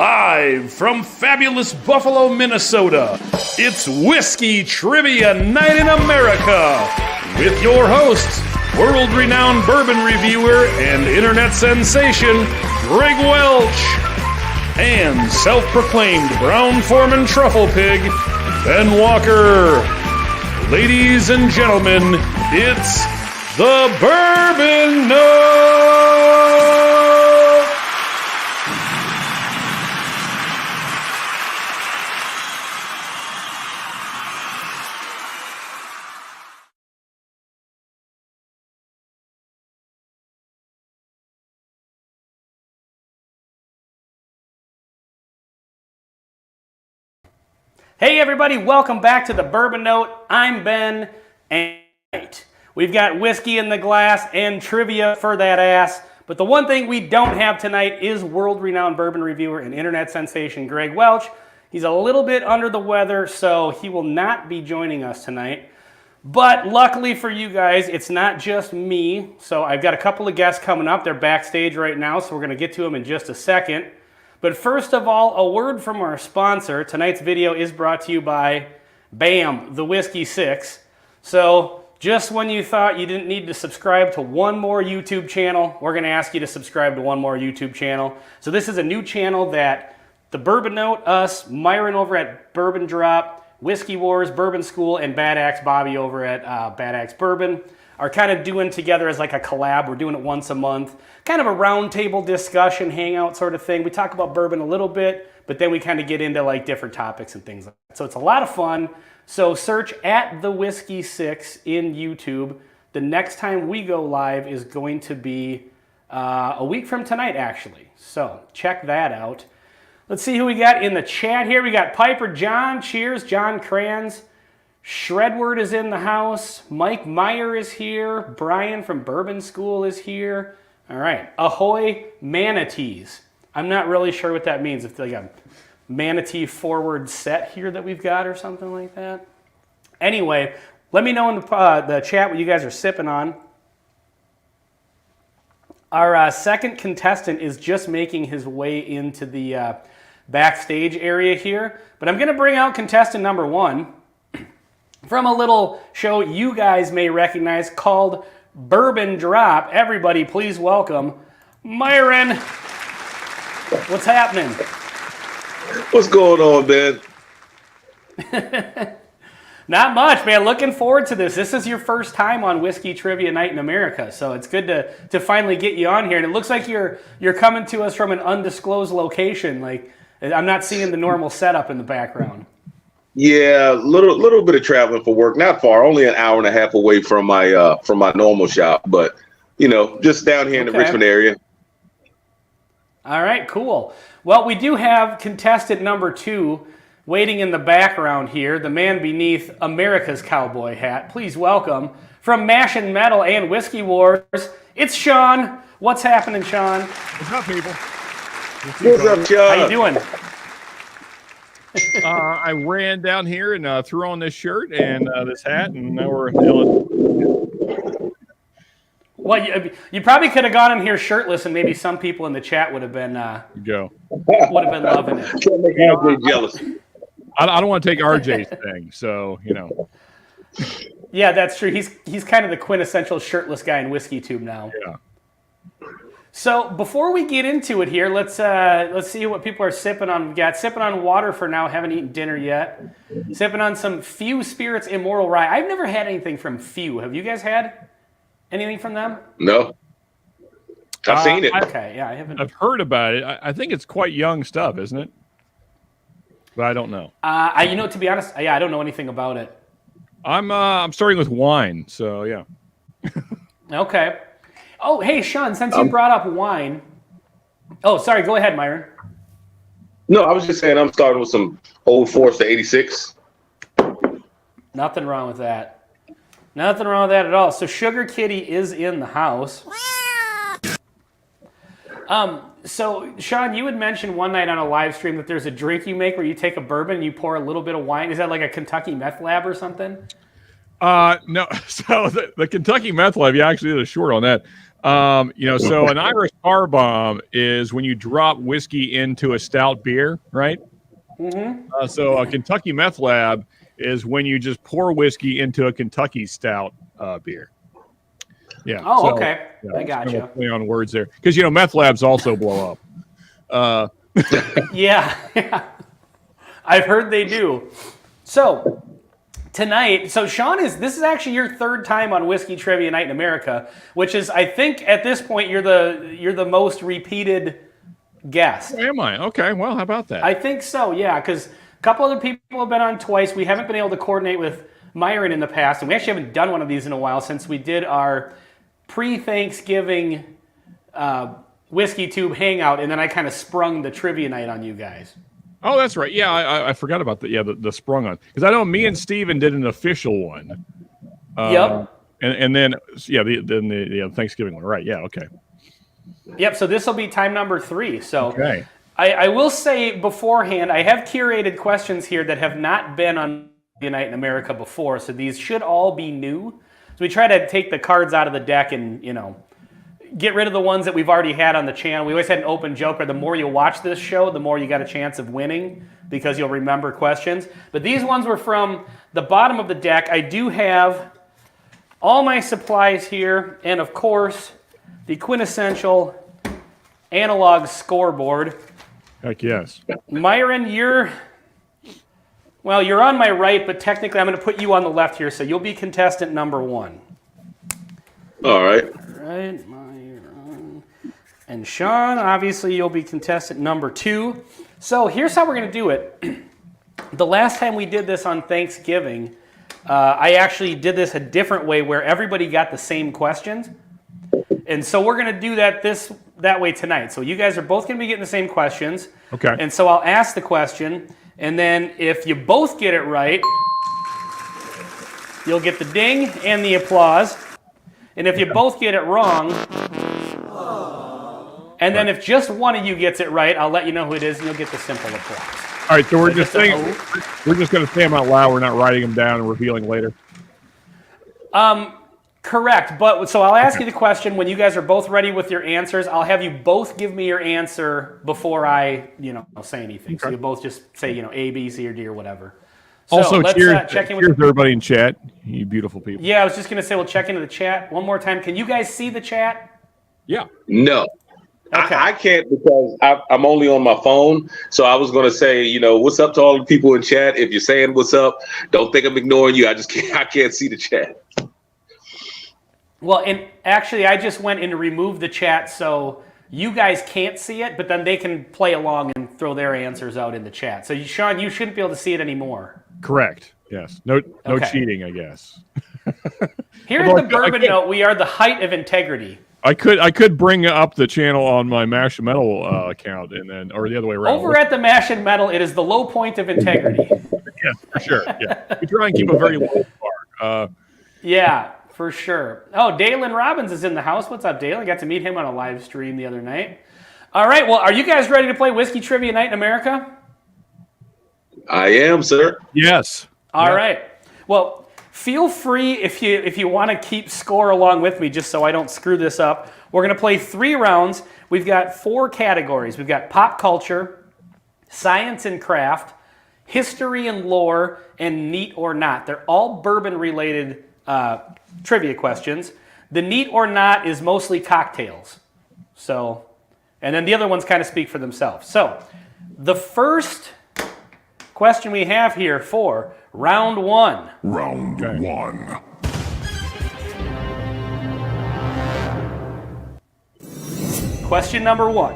Live from fabulous Buffalo, Minnesota, it's Whiskey Trivia Night in America with your hosts, world-renowned bourbon reviewer and internet sensation, Greg Welch, and self-proclaimed Brown-Forman truffle pig, Ben Walker. Ladies and gentlemen, it's the Bourbon Note! Hey everybody, welcome back to the Bourbon Note. I'm Ben, and we've got whiskey in the glass and trivia for that ass. But the one thing we don't have tonight is world-renowned bourbon reviewer and internet sensation Greg Welch. He's a little bit under the weather, so he will not be joining us tonight. But luckily for you guys, it's not just me. So I've got a couple of guests coming up. They're backstage right now, so we're going to get to them in just a second. But first of all, a word from our sponsor. Tonight's video is brought to you by BAM, the Whiskey 6. So just when you thought you didn't need to subscribe to one more YouTube channel, we're going to ask you to subscribe to one more YouTube channel. So this is a new channel that the Bourbon Note, us, Myron over at Bourbon Drop, Whiskey Wars, Bourbon School, and Bad Axe Bobby over at Bad Axe Bourbon are kind of doing together as like a collab. We're doing it once a month. Kind of a roundtable discussion, hangout sort of thing. We talk about bourbon a little bit, but then we kind of get into like different topics and things like that. So it's a lot of fun. So search at the Whiskey 6 in YouTube. The next time we go live is going to be a week from tonight, actually. So check that out. Let's see who we got in the chat here. We got Piper John. Cheers, John Kranz. Shredword is in the house. Mike Meyer is here. Brian from Bourbon School is here. All right. Ahoy manatees. I'm not really sure what that means. If like a manatee forward set here that we've got or something like that. Anyway, let me know in the chat what you guys are sipping on. Our second contestant is just making his way into the backstage area here. But I'm going to bring out contestant number one from a little show you guys may recognize called Bourbon Drop. Everybody, please welcome Myron. What's happening? What's going on, Ben? Not much, man. Looking forward to this. This is your first time on Whiskey Trivia Night in America, so it's good to finally get you on here. And it looks like you're coming to us from an undisclosed location. Like I'm not seeing the normal setup in the background. Yeah, little bit of traveling for work. Not far, only an hour and a half away from my normal shop, but you know, just down here in the Richmond area. All right, cool. Well, we do have contestant number two waiting in the background here, the man beneath America's cowboy hat. Please welcome from Mash and Metal and Whiskey Wars, it's Sean. What's happening, Sean? What's up, people? What's up, Sean? How you doing? I ran down here and threw on this shirt and this hat, and now we're feeling. Well, you probably could have gone in here shirtless, and maybe some people in the chat would have been loving it. Can't make RJ jealous. I don't want to take RJ's thing, so you know. Yeah, that's true. He's kind of the quintessential shirtless guy in Whiskey Tube now. Yeah. So before we get into it here, let's see what people are sipping on. We've got sipping on water for now. Haven't eaten dinner yet. Sipping on some Few Spirits Immoral Rye. I've never had anything from Few. Have you guys had anything from them? No. I've seen it. Okay, yeah, I haven't. I've heard about it. I think it's quite young stuff, isn't it? But I don't know. To be honest, I don't know anything about it. I'm starting with wine, so yeah. Okay. Oh, hey, Sean, since you brought up wine. Oh, sorry, go ahead, Myron. No, I was just saying I'm starting with some Old Forester 86. Nothing wrong with that. Nothing wrong with that at all. So Sugar Kitty is in the house. So, Sean, you had mentioned one night on a live stream that there's a drink you make where you take a bourbon and you pour a little bit of wine. Is that like a Kentucky meth lab or something? No. So the Kentucky meth lab, you actually did a short on that. So an Irish car bomb is when you drop whiskey into a stout beer, right? Mm-hmm. So a Kentucky meth lab is when you just pour whiskey into a Kentucky stout beer. Yeah. Oh, so, okay. Yeah, I got you. Play on words there, because meth labs also blow up. Yeah, I've heard they do. So tonight, Sean this is actually your third time on Whiskey Trivia Night in America, which is, I think at this point you're the most repeated guest. Oh, am I? Okay. Well, how about that? I think so. Yeah, because a couple other people have been on twice. We haven't been able to coordinate with Myron in the past, and we actually haven't done one of these in a while since we did our pre-Thanksgiving Whiskey Tube hangout, and then I kind of sprung the trivia night on you guys. Oh, that's right. Yeah, I forgot about that. Yeah, the sprung on, because I know me and Steven did an official one. Yep. And then the Thanksgiving one. Right. Yeah. Okay. Yep. So this will be time number 3. So okay. I will say beforehand, I have curated questions here that have not been on Trivia Night in America before, so these should all be new. So we try to take the cards out of the deck and get rid of the ones that we've already had on the channel. We always had an open joke where the more you watch this show, the more you got a chance of winning because you'll remember questions. But these ones were from the bottom of the deck. I do have all my supplies here, and of course, the quintessential analog scoreboard. Heck yes. Myron, you're on my right, but technically I'm going to put you on the left here, so you'll be contestant number 1. All right. Right. And Sean, obviously, you'll be contestant number 2. So here's how we're going to do it. The last time we did this on Thanksgiving, I actually did this a different way where everybody got the same questions. And so we're going to do that way tonight. So you guys are both going to be getting the same questions. Okay. And so I'll ask the question, and then if you both get it right, you'll get the ding and the applause. And if you both get it wrong, and then if just one of you gets it right, I'll let you know who it is, and you'll get the simple applause. All right, so we're just going to say them out loud. We're not writing them down and revealing later. Correct. But so I'll ask you the question when you guys are both ready with your answers. I'll have you both give me your answer before I, say anything. Okay. So you both just say, A, B, C, or D, or whatever. So also, let's check in with everybody in chat. You beautiful people. Yeah, I was just going to say we'll check into the chat one more time. Can you guys see the chat? Yeah. No. Okay. I can't because I'm only on my phone. So I was going to say, what's up to all the people in chat? If you're saying what's up, don't think I'm ignoring you. I can't see the chat. Well, and actually, I just went and removed the chat so you guys can't see it, but then they can play along and throw their answers out in the chat. So, Sean, you shouldn't be able to see it anymore. Correct. Yes. No cheating, I guess. Here at the Bourbon Note, we are the height of integrity. I could bring up the channel on my Mash and Metal account, or the other way around. Over at the Mash and Metal, it is the low point of integrity. Yes, for sure. Yeah, we try and keep a very low bar. Yeah, for sure. Oh, Dalen Robbins is in the house. What's up, Dalen? I got to meet him on a live stream the other night. All right. Well, are you guys ready to play Whiskey Trivia Night in America? I am, sir. Yes. All right. Well, feel free if you want to keep score along with me, just so I don't screw this up. We're going to play 3 rounds. We've got 4 categories. We've got pop culture, science and craft, history and lore, and neat or not. They're all bourbon-related trivia questions. The neat or not is mostly cocktails. So, and then the other ones kind of speak for themselves. So, the first question we have here for round 1. Round 1. Question number 1.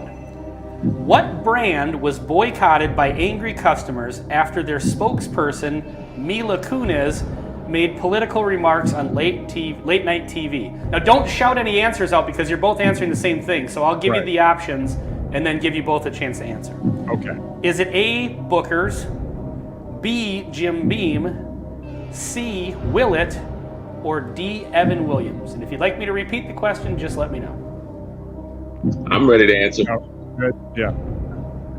What brand was boycotted by angry customers after their spokesperson, Mila Kunis, made political remarks on late night TV? Now, don't shout any answers out because you're both answering the same thing. So I'll give you the options and then give you both a chance to answer. Okay. Is it A, Booker's, B, Jim Beam, C, Willett, or D, Evan Williams? And if you'd like me to repeat the question, just let me know. I'm ready to answer. Oh, good. Yeah.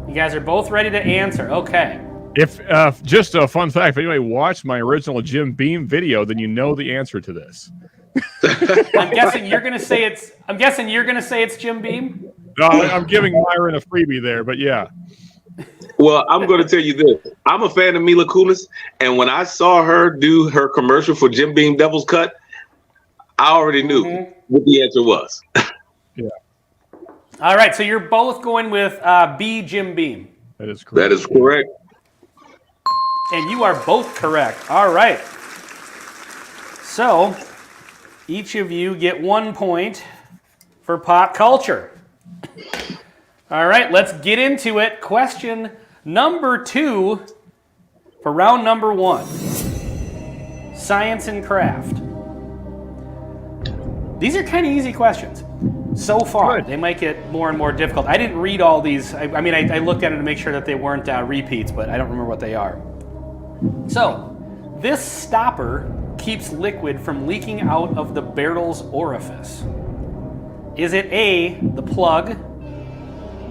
You guys are both ready to answer. Okay. If just a fun fact, if anybody watched my original Jim Beam video, then you know the answer to this. I'm guessing you're gonna say it's Jim Beam. No, I'm giving Myron a freebie there, but yeah. Well, I'm going to tell you this. I'm a fan of Mila Kunis, and when I saw her do her commercial for Jim Beam Devil's Cut, I already knew what the answer was. Yeah. All right, so you're both going with B, Jim Beam. That is correct. That is correct. And you are both correct. All right. So each of you get 1 point for pop culture. All right, let's get into it. Question number 2 for round number 1. Science and craft. These are kind of easy questions so far. Good. They might get more and more difficult. I didn't read all these. I mean, I looked at them to make sure that they weren't repeats, but I don't remember what they are. So, this stopper keeps liquid from leaking out of the barrel's orifice. Is it A, the plug,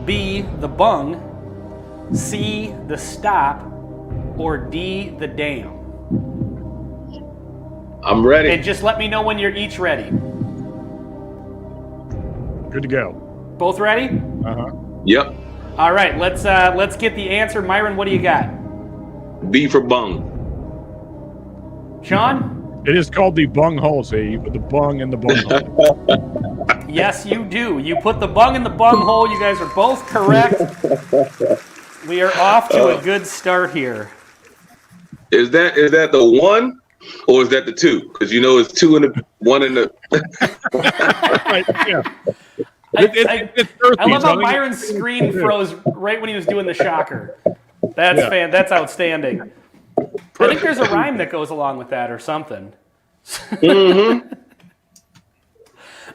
B, the bung, C, the stop, or D, the dam? I'm ready. And just let me know when you're each ready. Good to go. Both ready? Uh-huh. Yep. All right, let's get the answer. Myron, what do you got? B for bung. Sean? It is called the bung hole, so you put the bung in the bung hole. Yes, you do. You put the bung in the bung hole. You guys are both correct. We are off to a good start here. Is that the 1 or is that the 2? Because you know it's 2 and the 1 and the. Right, yeah. I love how Myron's screen froze right when he was doing the shocker. That's outstanding. I think there's a rhyme that goes along with that or something. Mm-hmm.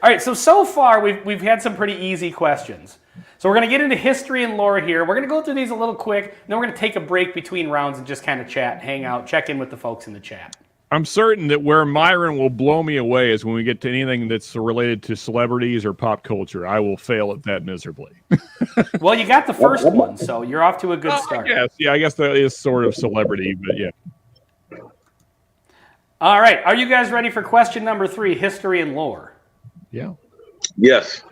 All right, so far we've had some pretty easy questions. So we're going to get into history and lore here. We're going to go through these a little quick, and then we're going to take a break between rounds and just kind of chat, hang out, check in with the folks in the chat. I'm certain that where Myron will blow me away is when we get to anything that's related to celebrities or pop culture. I will fail at that miserably. Well, you got the first one, so you're off to a good start. I guess that is sort of celebrity, but yeah. All right, are you guys ready for question number 3, history and lore? Yeah. Yes.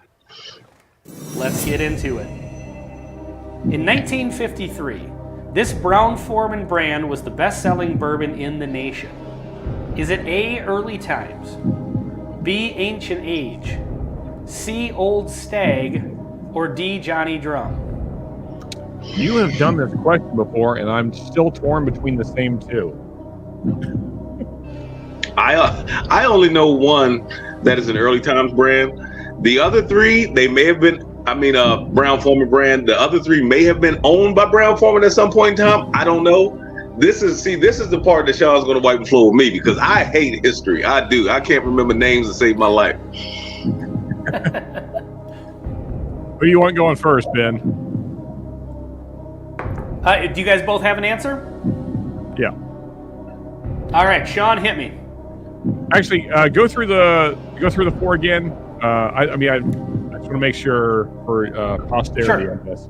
Let's get into it. In 1953, this Brown-Forman brand was the best-selling bourbon in the nation. Is it A, early times, B, ancient age, C, old stag, or D, Johnny Drum? You have done this question before, and I'm still torn between the same two. I only know one that is an early times brand. The other 3, they may have been. Brown-Forman brand. The other 3 may have been owned by Brown-Forman at some point in time. I don't know. This is the part that Sean's going to wipe the floor with me because I hate history. I do. I can't remember names to save my life. Who do you want going first, Ben? Do you guys both have an answer? Yeah. All right, Sean, hit me. Actually, go through the 4 again. I just want to make sure for posterity Sure. on this.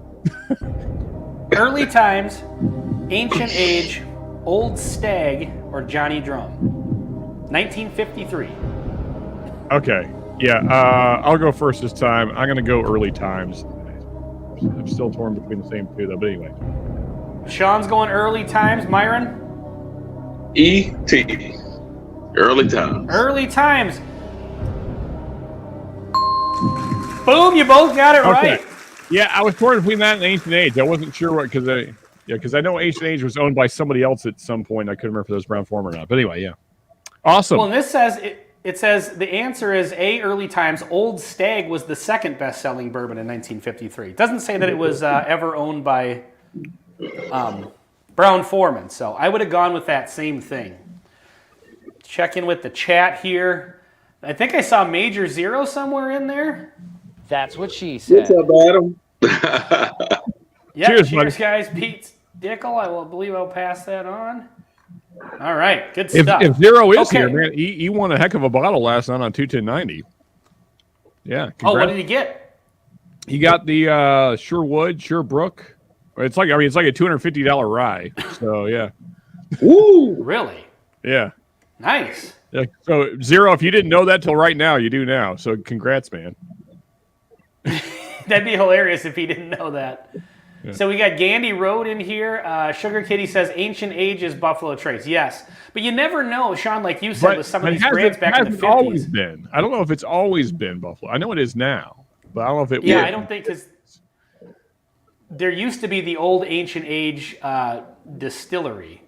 Early times, ancient age, old stag, or Johnny Drum? 1953. Okay. Yeah, I'll go first this time. I'm going to go early times. I'm still torn between the same 2, though, but anyway. Sean's going early times. Myron? E.T. Early times. Early times. Boom, you both got it right. Yeah, I was torn between that and Ancient Age. I wasn't sure what, because I know Ancient Age was owned by somebody else at some point. I couldn't remember if it was Brown-Forman or not. But anyway, yeah. Awesome. Well, and this says, it says the answer is A, early times. Old Stag was the second best-selling bourbon in 1953. It doesn't say that it was ever owned by Brown-Forman. So I would have gone with that same thing. Check in with the chat here. I think I saw Major Zero somewhere in there. That's what she said. What's up, Adam? Yeah, Cheers, cheers buddy. guys. Pete Dickel, believe I'll pass that on. All right, good stuff. If Zero is Okay. here, man, he won a heck of a bottle last night on 21090. Yeah. Oh, what congrats. did he get? He got the Sherbrooke. It's like a $250 rye. So yeah. Woo! Really? Yeah. Nice. Yeah, so Zero, if you didn't know that till right now, you do now. So congrats, man. That'd be hilarious if he didn't know that. Yeah. So we got Gandy Road in here. Sugar Kitty says Ancient Age is Buffalo Trace. Yes. But you never know, Sean, like you said, with some of these brands back in the 50s. Always been. I don't know if it's always been Buffalo. I know it is now, but I don't know if it was. Yeah, I don't think, because there used to be the old Ancient Age distillery.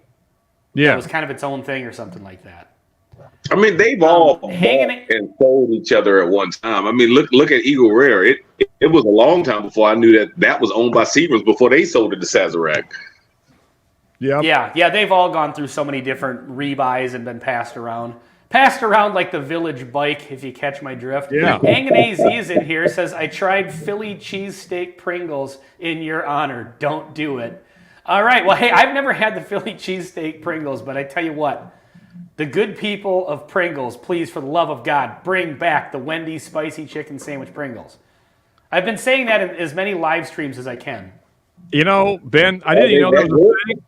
Yeah. That was kind of its own thing or something like that. I mean, they've all bought and sold each other at one time. I mean, look at Eagle Rare. It was a long time before I knew that was owned by Seagrams before they sold it to Sazerac. Yeah. They've all gone through so many different rebuys and been passed around like the village bike. If you catch my drift. Yeah. Hangin' AZ is in here. Says I tried Philly cheesesteak Pringles in your honor. Don't do it. All right. Well, hey, I've never had the Philly cheesesteak Pringles, but I tell you what. The good people of Pringles, please, for the love of God, bring back the Wendy's spicy chicken sandwich Pringles. I've been saying that in as many live streams as I can. You know, Ben, I didn't even know that was a thing.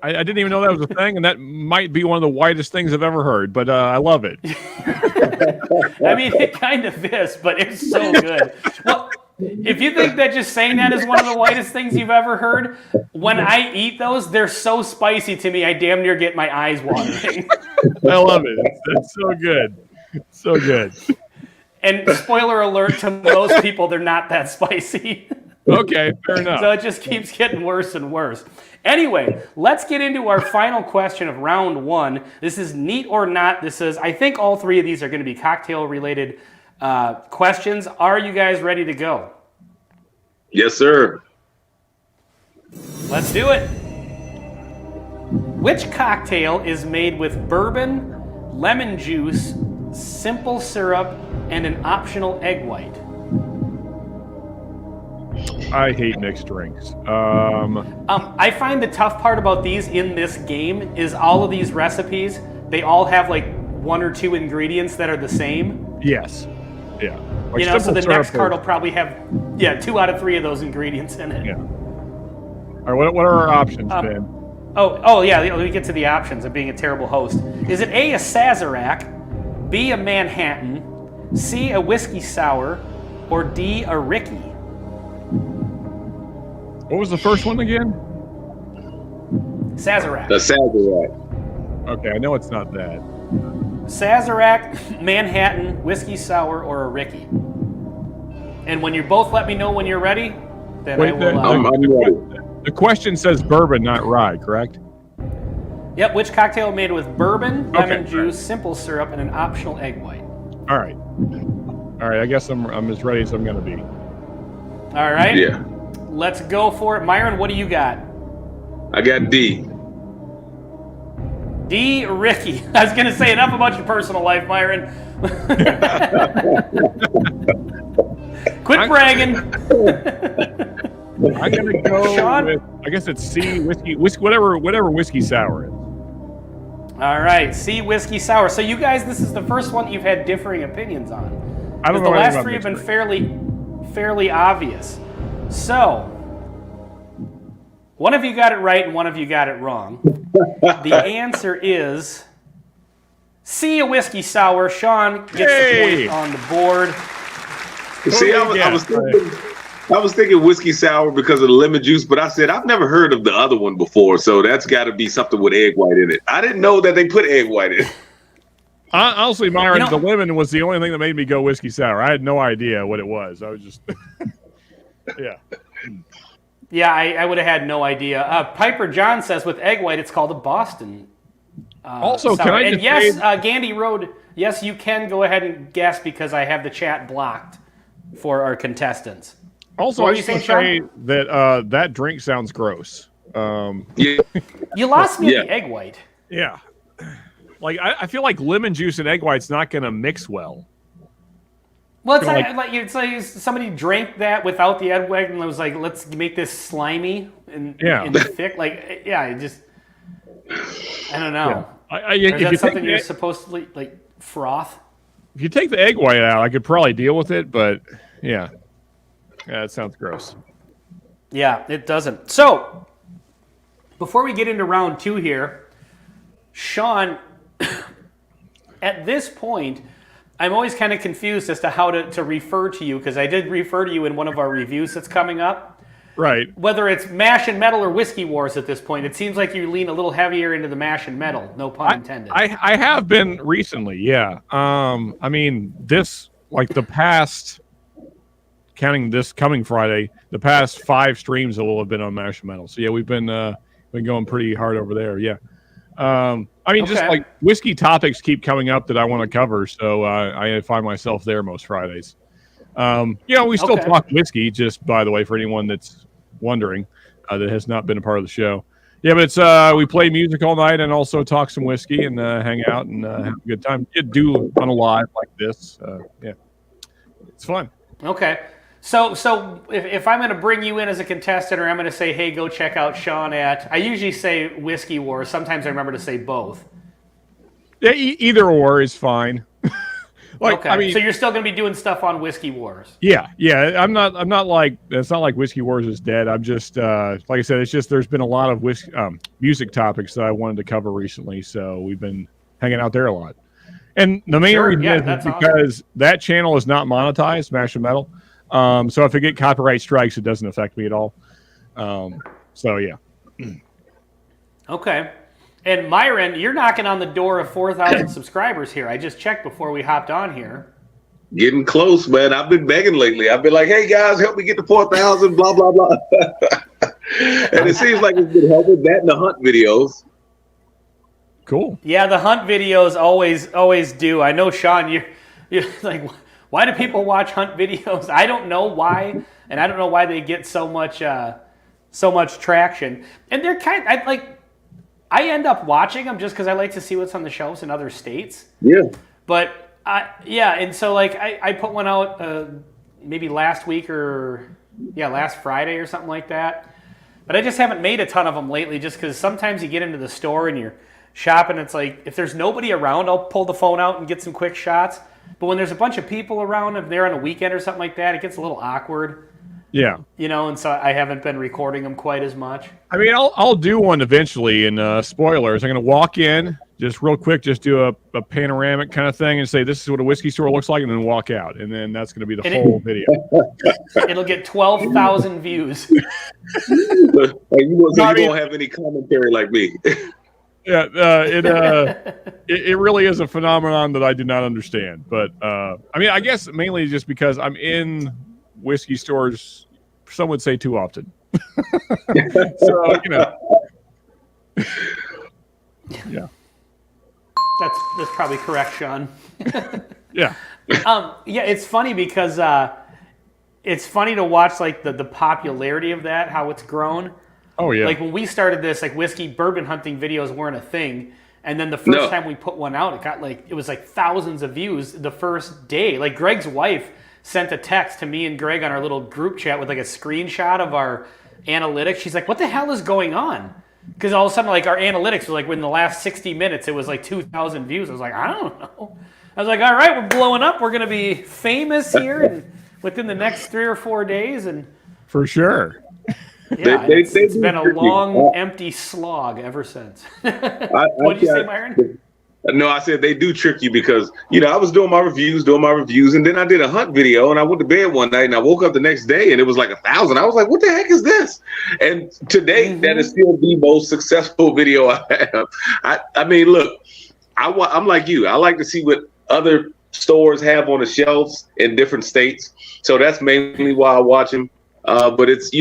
I didn't even know that was a thing, and that might be one of the whitest things I've ever heard, but I love it. I mean, it kind of is, but it's so good. Well, if you think that just saying that is one of the whitest things you've ever heard, when I eat those, they're so spicy to me, I damn near get my eyes watering. I love it. It's so good. So good. And spoiler alert to most people, they're not that spicy. Okay, fair enough. So it just keeps getting worse and worse. Anyway, let's get into our final question of round one. This is neat or not. This is, I think all three of these are going to be cocktail-related questions. Are you guys ready to go? Yes, sir. Let's do it. Which cocktail is made with bourbon, lemon juice, simple syrup, and an optional egg white? I hate mixed drinks. I find the tough part about these in this game is all of these recipes, they all have like one or two ingredients that are the same. Yes. Yeah. Like you know, so the next card will probably have 2 out of 3 of those ingredients in it. Yeah. All right, what are our options, Ben? Oh yeah, let me get to the options of being a terrible host. Is it A, a Sazerac, B, a Manhattan, C, a whiskey sour, or D, a Ricky? What was the first one again? Sazerac. The Sazerac. Okay, I know it's not that. Sazerac, Manhattan, whiskey sour, or a Ricky. And when you both let me know when you're ready, then I will. I'm ready. The question says bourbon, not rye, correct? Yep. Which cocktail made with bourbon, lemon juice, simple syrup, and an optional egg white? All right. All right. I guess I'm as ready as I'm going to be. All right. Yeah. Let's go for it. Myron, what do you got? I got D. D, Ricky. I was going to say enough about your personal life, Myron. Quit bragging. I'm going to go Sean? with, I guess it's C, whiskey, whatever whiskey sour is. All right, C, whiskey sour. So you guys, this is the first one you've had differing opinions on. I don't know. The last three have been fairly obvious. So, one of you got it right and one of you got it wrong. The answer is C, a whiskey sour. Sean gets the point on the board. See, I was thinking whiskey sour because of the lemon juice, but I said I've never heard of the other one before, so that's got to be something with egg white in it. I didn't know that they put egg white in it. Honestly, Myron, the lemon was the only thing that made me go whiskey sour. I had no idea what it was. I was just, yeah. Yeah, I would have had no idea. Piper John says with egg white, it's called a Boston. Also, sour. can I and just yes, Gandy Road, yes, you can go ahead and guess because I have the chat blocked for our contestants. Also, I just want to say that that drink sounds gross. Yeah. You lost me at the egg white. Yeah. Like, I feel like lemon juice and egg white's not going to mix well. Well, it's like somebody drank that without the egg white and was like, let's make this slimy and thick. Like, I don't know. Yeah. Is that something you're supposed to like froth? If you take the egg white out, I could probably deal with it, but yeah, it sounds gross. Yeah, it doesn't. So, before we get into round 2 here, Sean, at this point, I'm always kind of confused as to how to refer to you, because I did refer to you in one of our reviews that's coming up. Right. Whether it's Mash and Metal or Whiskey Wars at this point, it seems like you lean a little heavier into the Mash and Metal. No pun intended. I have been recently, yeah. I mean, the past, counting this coming Friday, the past 5 streams will have been on Mash and Metal. So yeah, we've been going pretty hard over there. Yeah. I mean, just like whiskey topics keep coming up that I want to cover, so I find myself there most Fridays. We still talk whiskey, just by the way, for anyone that's wondering that has not been a part of the show. Yeah, but it's we play music all night and also talk some whiskey and hang out and have a good time. You do on a live like this. Yeah, it's fun. Okay. So if I'm going to bring you in as a contestant, or I'm going to say, hey, go check out Sean at, I usually say Whiskey Wars. Sometimes I remember to say both. Yeah, either or is fine. Okay. I mean, so you're still going to be doing stuff on Whiskey Wars. Yeah. I'm not like, it's not like Whiskey Wars is dead. I'm just like I said, it's just there's been a lot of music topics that I wanted to cover recently, so we've been hanging out there a lot. And the main reason is because that channel is not monetized, Mash and Metal. So if I get copyright strikes, it doesn't affect me at all. So yeah. Okay. And Myron, you're knocking on the door of 4,000 subscribers here. I just checked before we hopped on here. Getting close, man. I've been begging lately. I've been like, hey guys, help me get to 4,000, blah, blah, blah. And it seems like it's been helping that and the hunt videos. Cool. Yeah, the hunt videos always do. I know, Sean, you're like, why do people watch hunt videos? I don't know why, and I don't know why they get so much traction. And they're I end up watching them just because I like to see what's on the shelves in other states. Yeah. But and so I put one out maybe last week last Friday or something like that. But I just haven't made a ton of them lately, just because sometimes you get into the store and you're shopping. It's like, if there's nobody around, I'll pull the phone out and get some quick shots. But when there's a bunch of people around, if they're on a weekend or something like that, it gets a little awkward. Yeah. And so I haven't been recording them quite as much. I mean, I'll do one eventually, and spoilers, I'm going to walk in, just real quick, just do a panoramic kind of thing and say, this is what a whiskey store looks like, and then walk out. And then that's going to be the whole video. It'll get 12,000 views. You won't have any commentary like me. Yeah, it really is a phenomenon that I do not understand. But, I mean, I guess mainly just because I'm in whiskey stores, some would say too often. So, yeah. That's probably correct, Sean. Yeah. Yeah, it's funny because it's funny to watch like the popularity of that, how it's grown. Oh yeah. Like when we started this, like whiskey bourbon hunting videos weren't a thing. And then the first time we put one out, it was like thousands of views the first day. Like Greg's wife sent a text to me and Greg on our little group chat with like a screenshot of our analytics. She's like, what the hell is going on? Because all of a sudden, like, our analytics was like, in the last 60 minutes, it was like 2,000 views. I was like, I don't know. I was like, all right, we're blowing up. We're going to be famous here and within the next 3 or 4 days. And for sure. Yeah, it's been a long, empty slog ever since. What did you say, Myron? No, I said they do trick you because, I was doing my reviews, and then I did a hunt video, and I went to bed one night, and I woke up the next day, and it was like 1,000. I was like, what the heck is this? And today, that is still the most successful video I have. I mean, look, I'm like you. I like to see what other stores have on the shelves in different states. So that's mainly why I watch them. But it's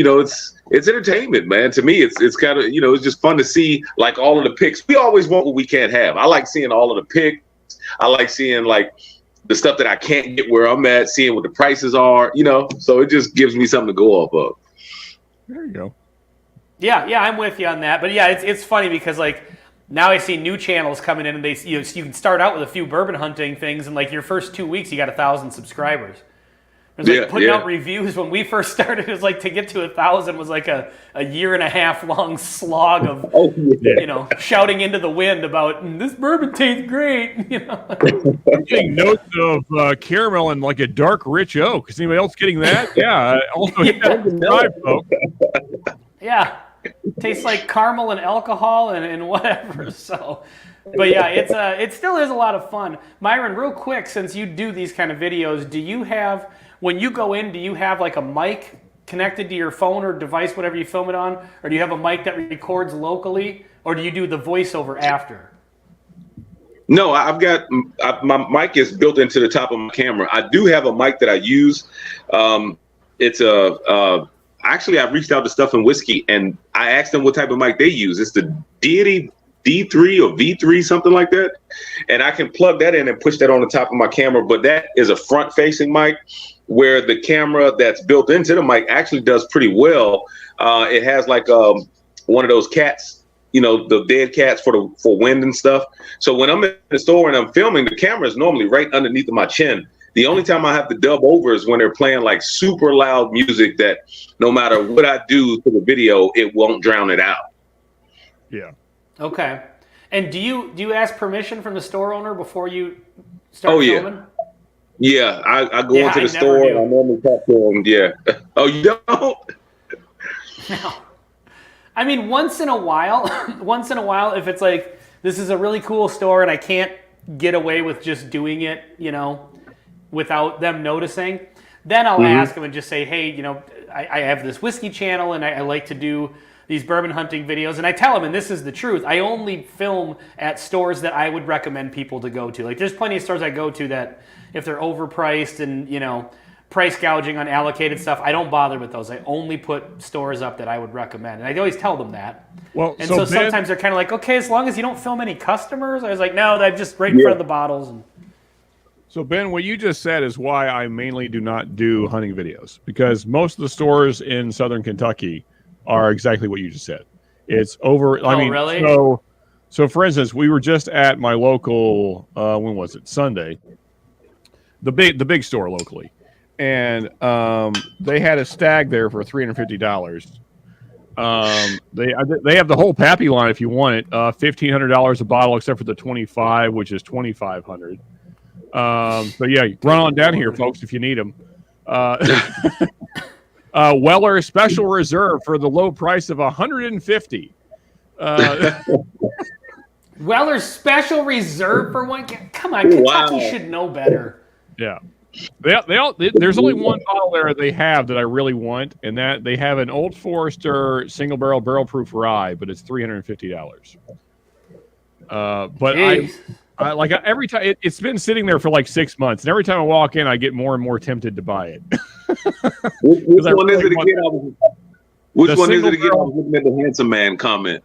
entertainment, man. To me, it's kind of, it's just fun to see like all of the picks. We always want what we can't have. I like seeing all of the picks. I like seeing like the stuff that I can't get where I'm at, seeing what the prices are, so it just gives me something to go off of. There you go. Yeah, I'm with you on that. But yeah, it's funny because like now I see new channels coming in and you can start out with a few bourbon hunting things and like your first 2 weeks you got 1,000 subsubscribers. It was like putting out reviews when we first started. It was like to get to 1,000 was like a 1.5 year long slog of shouting into the wind about this bourbon tastes great. I'm getting notes of caramel and like a dark rich oak. Is anybody else getting that? Yeah. Also hit that subscribe, folks. Yeah. tastes like caramel and alcohol and whatever. So, but yeah, it still is a lot of fun. Myron, real quick, since you do these kind of videos, do you have, when you go in, do you have like a mic connected to your phone or device, whatever you film it on, or do you have a mic that records locally, or do you do the voiceover after? No, I've got my mic is built into the top of my camera. I do have a mic that I use. It's actually I reached out to Stuff and Whiskey and I asked them what type of mic they use. It's the Deity D3 or V3, something like that. And I can plug that in and push that on the top of my camera. But that is a front facing mic where the camera that's built into the mic actually does pretty well. It has like one of those cats, you know, the dead cats for wind and stuff. So when I'm in the store and I'm filming, the camera is normally right underneath of my chin. The only time I have to dub over is when they're playing like super loud music that no matter what I do to the video, it won't drown it out. Yeah. Okay. And do you ask permission from the store owner before you start filming? Yeah, I go into the store and I normally talk to them. Yeah. Oh, you don't? No. I mean, once in a while, if it's like, this is a really cool store and I can't get away with just doing it, you know, without them noticing, then I'll ask them and just say, hey, you know, I have this whiskey channel and I like to do these bourbon hunting videos. And I tell them, and this is the truth, I only film at stores that I would recommend people to go to. Like, there's plenty of stores I go to that if they're overpriced and, you know, price gouging on allocated stuff, I don't bother with those. I only put stores up that I would recommend. And I always tell them that. Well, and so sometimes they're kind of like, okay, as long as you don't film any customers. I was like, no, I'm just right in front of the bottles. And so, Ben, what you just said is why I mainly do not do hunting videos, because most of the stores in Southern Kentucky are exactly what you just said. It's over. I mean, really? So for instance, we were just at my local, when was it? Sunday. The big store locally. And they had a stag there for $350. They have the whole Pappy line if you want it. $1,500 a bottle, except for the 25, which is $2,500. So yeah, run on down here, folks, if you need them. Weller Special Reserve for the low price of $150. Weller's Special Reserve for one. Come on, Kentucky should know better. Yeah. There's only one bottle there they have that I really want, and that they have an Old Forester single barrel proof rye, but it's $350. But I like every time it's been sitting there for like 6 months, and every time I walk in, I get more and more tempted to buy it. Which one is it again? Which one is it again? I was looking at the handsome man comment.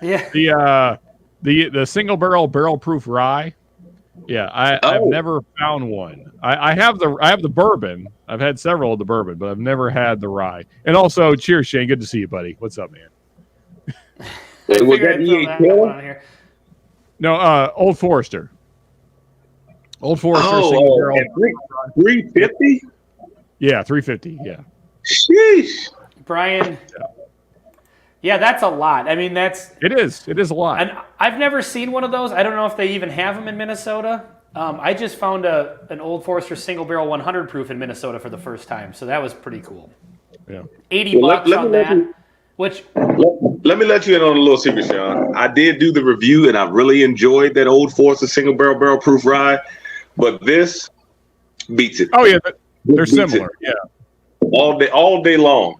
Yeah. The single barrel proof rye. Yeah, I've never found one. I have the bourbon. I've had several of the bourbon, but I've never had the rye. And also, cheers, Shane. Good to see you, buddy. What's up, man? Was that EA? No, Old Forester. Old Forester single barrel. $350? Yeah, $350. Yeah. Sheesh. Brian. Yeah, that's a lot. I mean, it is a lot. And I've never seen one of those. I don't know if they even have them in Minnesota. I just found an Old Forester single barrel 100 proof in Minnesota for the first time, so that was pretty cool. Yeah, $80 on that. Let me let you in on a little secret, Sean. I did do the review, and I really enjoyed that Old Forester single barrel proof rye, but this beats it. Oh yeah, they're similar. Yeah, all day long.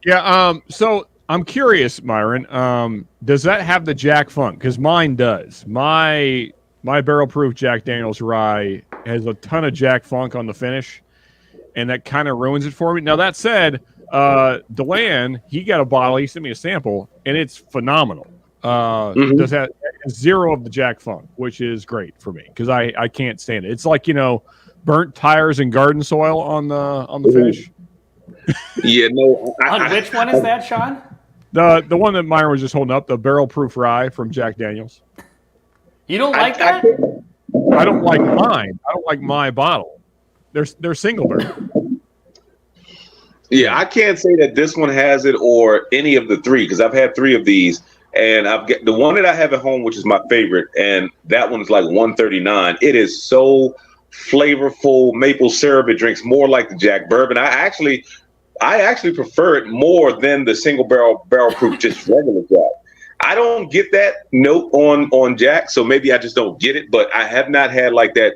Yeah. So I'm curious, Myron. Does that have the Jack Funk? Because mine does. My barrel proof Jack Daniel's rye has a ton of Jack Funk on the finish, and that kind of ruins it for me. Now that said, DeLand, he got a bottle. He sent me a sample, and it's phenomenal. Does have zero of the Jack Funk, which is great for me because I can't stand it. It's like, you know, burnt tires and garden soil on the finish. Yeah, no. On which one is that, Sean? The one that Myron was just holding up, the barrel proof rye from Jack Daniel's. You don't like that? I don't like mine. I don't like my bottle. They're single barrel. Yeah, I can't say that this one has it or any of the three because I've had 3 of these, and I've got the one that I have at home, which is my favorite, and that one's like $139. It is so flavorful, maple syrup. It drinks more like the Jack Bourbon. I actually I actually prefer it more than the single barrel proof, just regular Jack. I don't get that note on Jack, so maybe I just don't get it. But I have not had like that.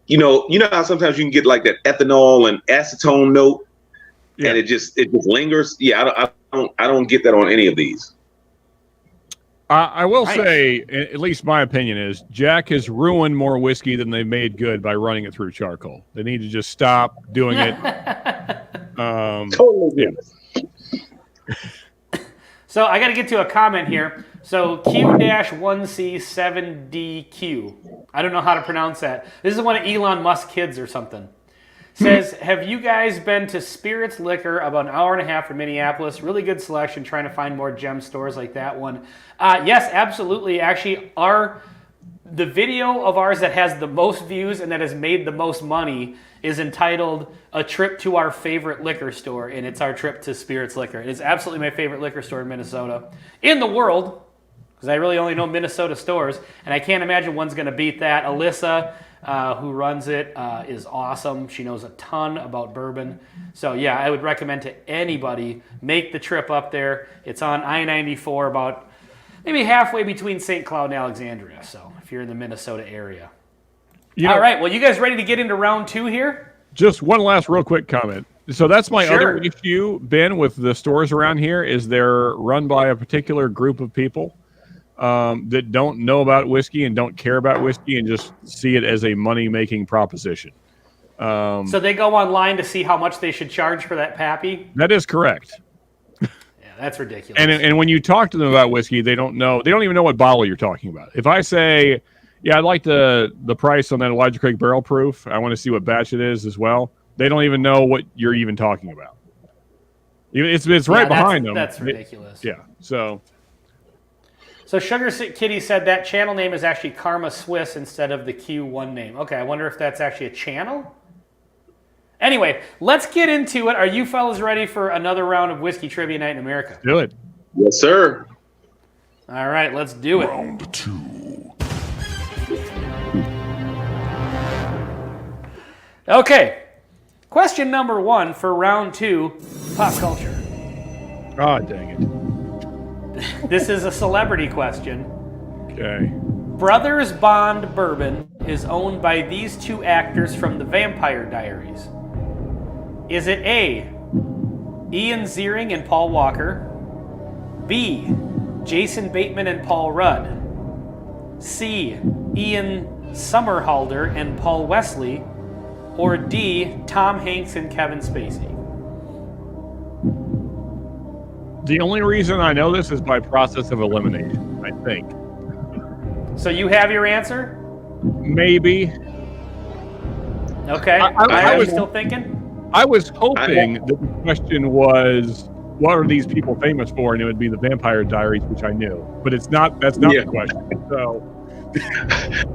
You know how sometimes you can get like that ethanol and acetone note, and it just lingers. Yeah, I don't get that on any of these. I will say, at least my opinion is, Jack has ruined more whiskey than they made good by running it through charcoal. They need to just stop doing it. Totally. Yeah. So I got to get to a comment here. So Q-1C7DQ. I don't know how to pronounce that. This is one of Elon Musk's kids or something. Says, have you guys been to Spirits Liquor about an hour and a half from Minneapolis? Really good selection, trying to find more gem stores like that one. Yes, absolutely. Actually, the video of ours that has the most views and that has made the most money is entitled A Trip to Our Favorite Liquor Store, and it's our trip to Spirits Liquor. It is absolutely my favorite liquor store in Minnesota. In the world, because I really only know Minnesota stores, and I can't imagine one's going to beat that. Alyssa, who runs it, is awesome. She knows a ton about bourbon. So yeah, I would recommend to anybody, make the trip up there. It's on I-94, about maybe halfway between St. Cloud and Alexandria, so if you're in the Minnesota area. All right, well, you guys ready to get into round 2 here? Just one last real quick comment. So that's my other issue, Ben, with the stores around here, is they're run by a particular group of people that don't know about whiskey and don't care about whiskey and just see it as a money-making proposition. So they go online to see how much they should charge for that pappy? That is correct. Yeah, that's ridiculous. And when you talk to them about whiskey, they don't even know what bottle you're talking about. If I say, yeah, I'd like the price on that Elijah Craig barrel proof, I want to see what batch it is as well, they don't even know what you're even talking about. It's right behind them. That's ridiculous. So Sugar Kitty said that channel name is actually Karma Swiss instead of the Q1 name. Okay, I wonder if that's actually a channel? Anyway, let's get into it. Are you fellas ready for another round of Whiskey Trivia Night in America? Do it. Yes, sir. All right, let's do it. Round 2. Okay, question number 1 for round 2, pop culture. Oh, dang it. This is a celebrity question. Okay. Brothers Bond Bourbon is owned by these 2 actors from The Vampire Diaries. Is it A, Ian Ziering and Paul Walker, B, Jason Bateman and Paul Rudd, C, Ian Somerhalder and Paul Wesley, or D, Tom Hanks and Kevin Spacey? The only reason I know this is by process of elimination, I think. So you have your answer? Maybe. Okay. I was still thinking? I was hoping that the question was, what are these people famous for? And it would be the Vampire Diaries, which I knew. But it's not. That's not the question. So.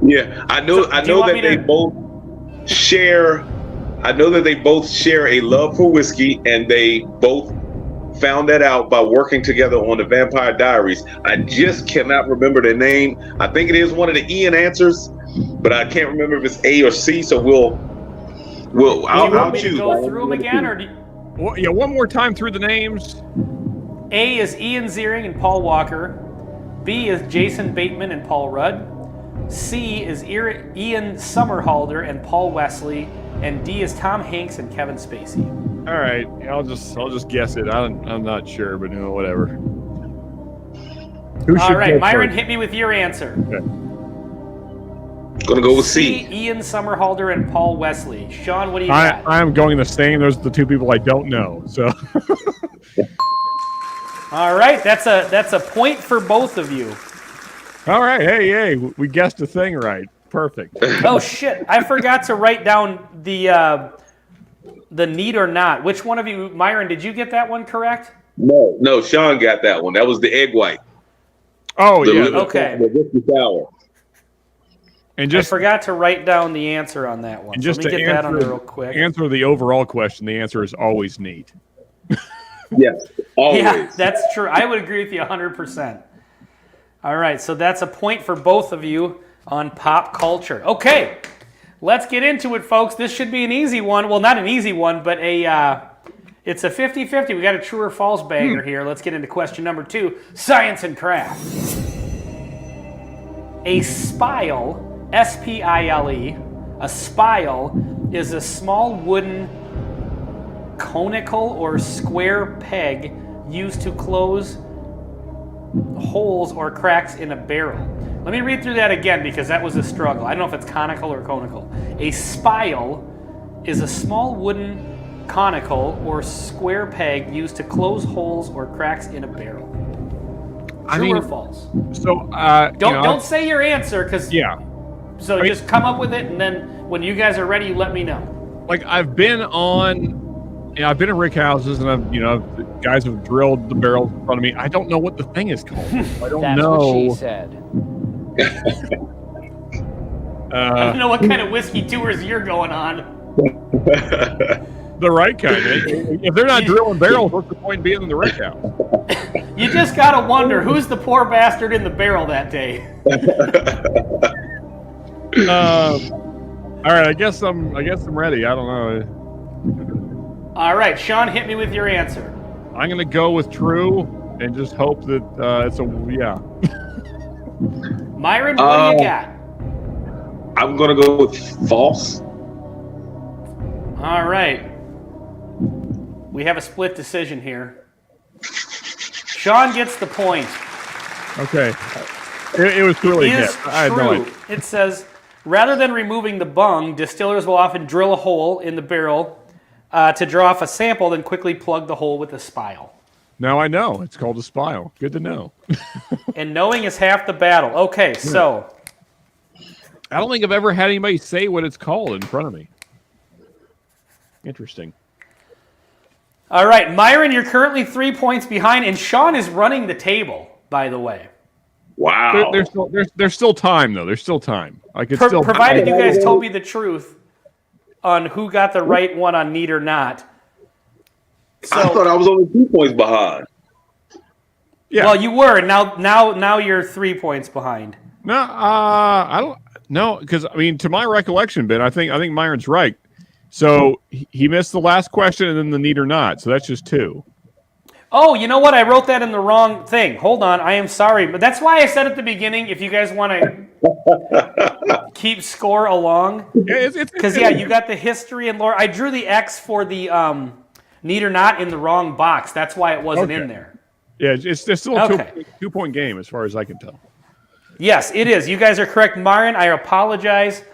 Yeah, I know that they both share. I know that they both share a love for whiskey, and they both found that out by working together on the Vampire Diaries. I just cannot remember the name. I think it is one of the Ian answers, but I can't remember if it's A or C. So I'll choose. Go through them again, or one more time through the names. A is Ian Ziering and Paul Walker. B is Jason Bateman and Paul Rudd. C is Ian Somerhalder and Paul Wesley, and D is Tom Hanks and Kevin Spacey. All right, I'll just guess it. I'm not sure, but whatever. All right, Myron, hit me with your answer. Okay. Gonna go with C. Ian Somerhalder and Paul Wesley. Sean, what do you got? I'm going the same. Those are the 2 people I don't know. So. All right, that's a point for both of you. All right, hey, we guessed a thing right. Perfect. Oh shit! I forgot to write down the need or not. Which one of you, Myron? Did you get that one correct? No, Sean got that one. That was the egg white. Oh yeah. Okay. The whiskey sour. And I forgot to write down the answer on that one. And just let me to get that on there real quick. Answer the overall question. The answer is always neat. Yes, always. Yeah, that's true. I would agree with you 100%. All right, so that's a point for both of you on pop culture. Okay, let's get into it, folks. This should be an easy one. Well, not an easy one, but a It's a 50-50. We got a true or false banger here. Let's get into question number 2, science and craft. A spile, S-P-I-L-E, a spile is a small wooden conical or square peg used to close holes or cracks in a barrel. Let me read through that again because that was a struggle. I don't know if it's conical or conical. A spile is a small wooden conical or square peg used to close holes or cracks in a barrel. True or false? So don't say your answer because yeah. So just come up with it, and then when you guys are ready, you let me know. Like I've been in rig houses, and guys have drilled the barrels in front of me. I don't know what the thing is called. I don't That's know. what she said. I don't know what kind of whiskey tours you're going on. The right kind. If they're not drilling barrels, what's the point in being in the rig house? You just gotta wonder who's the poor bastard in the barrel that day. All right, I guess I'm ready. I don't know. All right, Sean, hit me with your answer. I'm gonna go with true and just hope that it's a yeah. Myron, what do you got? I'm gonna go with false. All right. We have a split decision here. Sean gets the point. Okay. It was clearly It is I had no true. idea. It says, rather than removing the bung, distillers will often drill a hole in the barrel to draw off a sample, then quickly plug the hole with a spile. Now I know. It's called a spile. Good to know. And knowing is half the battle. Okay, so. I don't think I've ever had anybody say what it's called in front of me. Interesting. All right, Myron, you're currently 3 points behind, and Sean is running the table, by the way. Wow. There's still time, though. There's still time. I could still. Provided you guys told me the truth on who got the right one on need or not. So, I thought I was only 2 points behind. Yeah. Well, you were. Now you're 3 points behind. No, I don't. No, because I mean, to my recollection, Ben, I think Myron's right. So he missed the last question and then the need or not. So that's just 2. Oh, you know what? I wrote that in the wrong thing. Hold on. I am sorry. But that's why I said at the beginning, if you guys want to keep score along. Because, you got the history and lore. I drew the X for the need or not in the wrong box. That's why it wasn't in there. Yeah, it's still a 2-point game as far as I can tell. Yes, it is. You guys are correct. Myron, I apologize.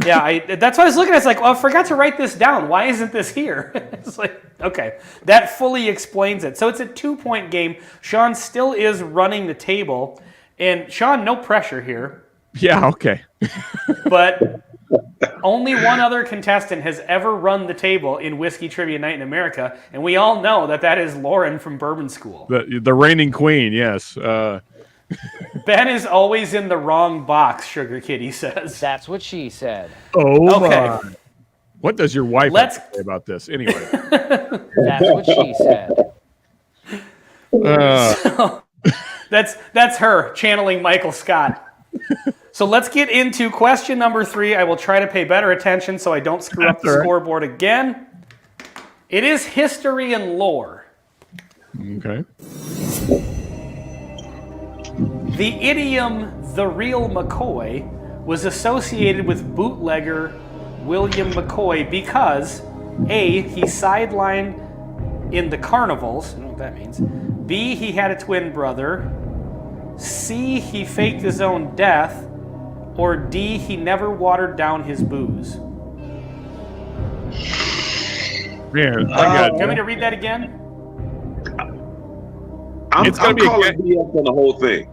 Yeah, that's what I was looking at. It's like, well, I forgot to write this down. Why isn't this here? It's like, okay, that fully explains it. So it's a 2-point game. Sean still is running the table. And Sean, no pressure here. Yeah, okay. But only one other contestant has ever run the table in Whiskey Trivia Night in America. And we all know that is Lauren from Bourbon School. The reigning queen, yes. Ben is always in the wrong box, Sugar Kitty says. That's what she said. Oh, okay. My. What does your wife have to say about this? Anyway. That's what she said. So, that's her channeling Michael Scott. So let's get into question number 3. I will try to pay better attention so I don't screw up the scoreboard again. It is history and lore. Okay. The idiom, the real McCoy, was associated with bootlegger William McCoy because A, he sidelined in the carnivals, I don't know what that means. B, he had a twin brother. C, he faked his own death. Or D, he never watered down his booze. Man, Do you want me to read that again? I'm calling BS on the whole thing.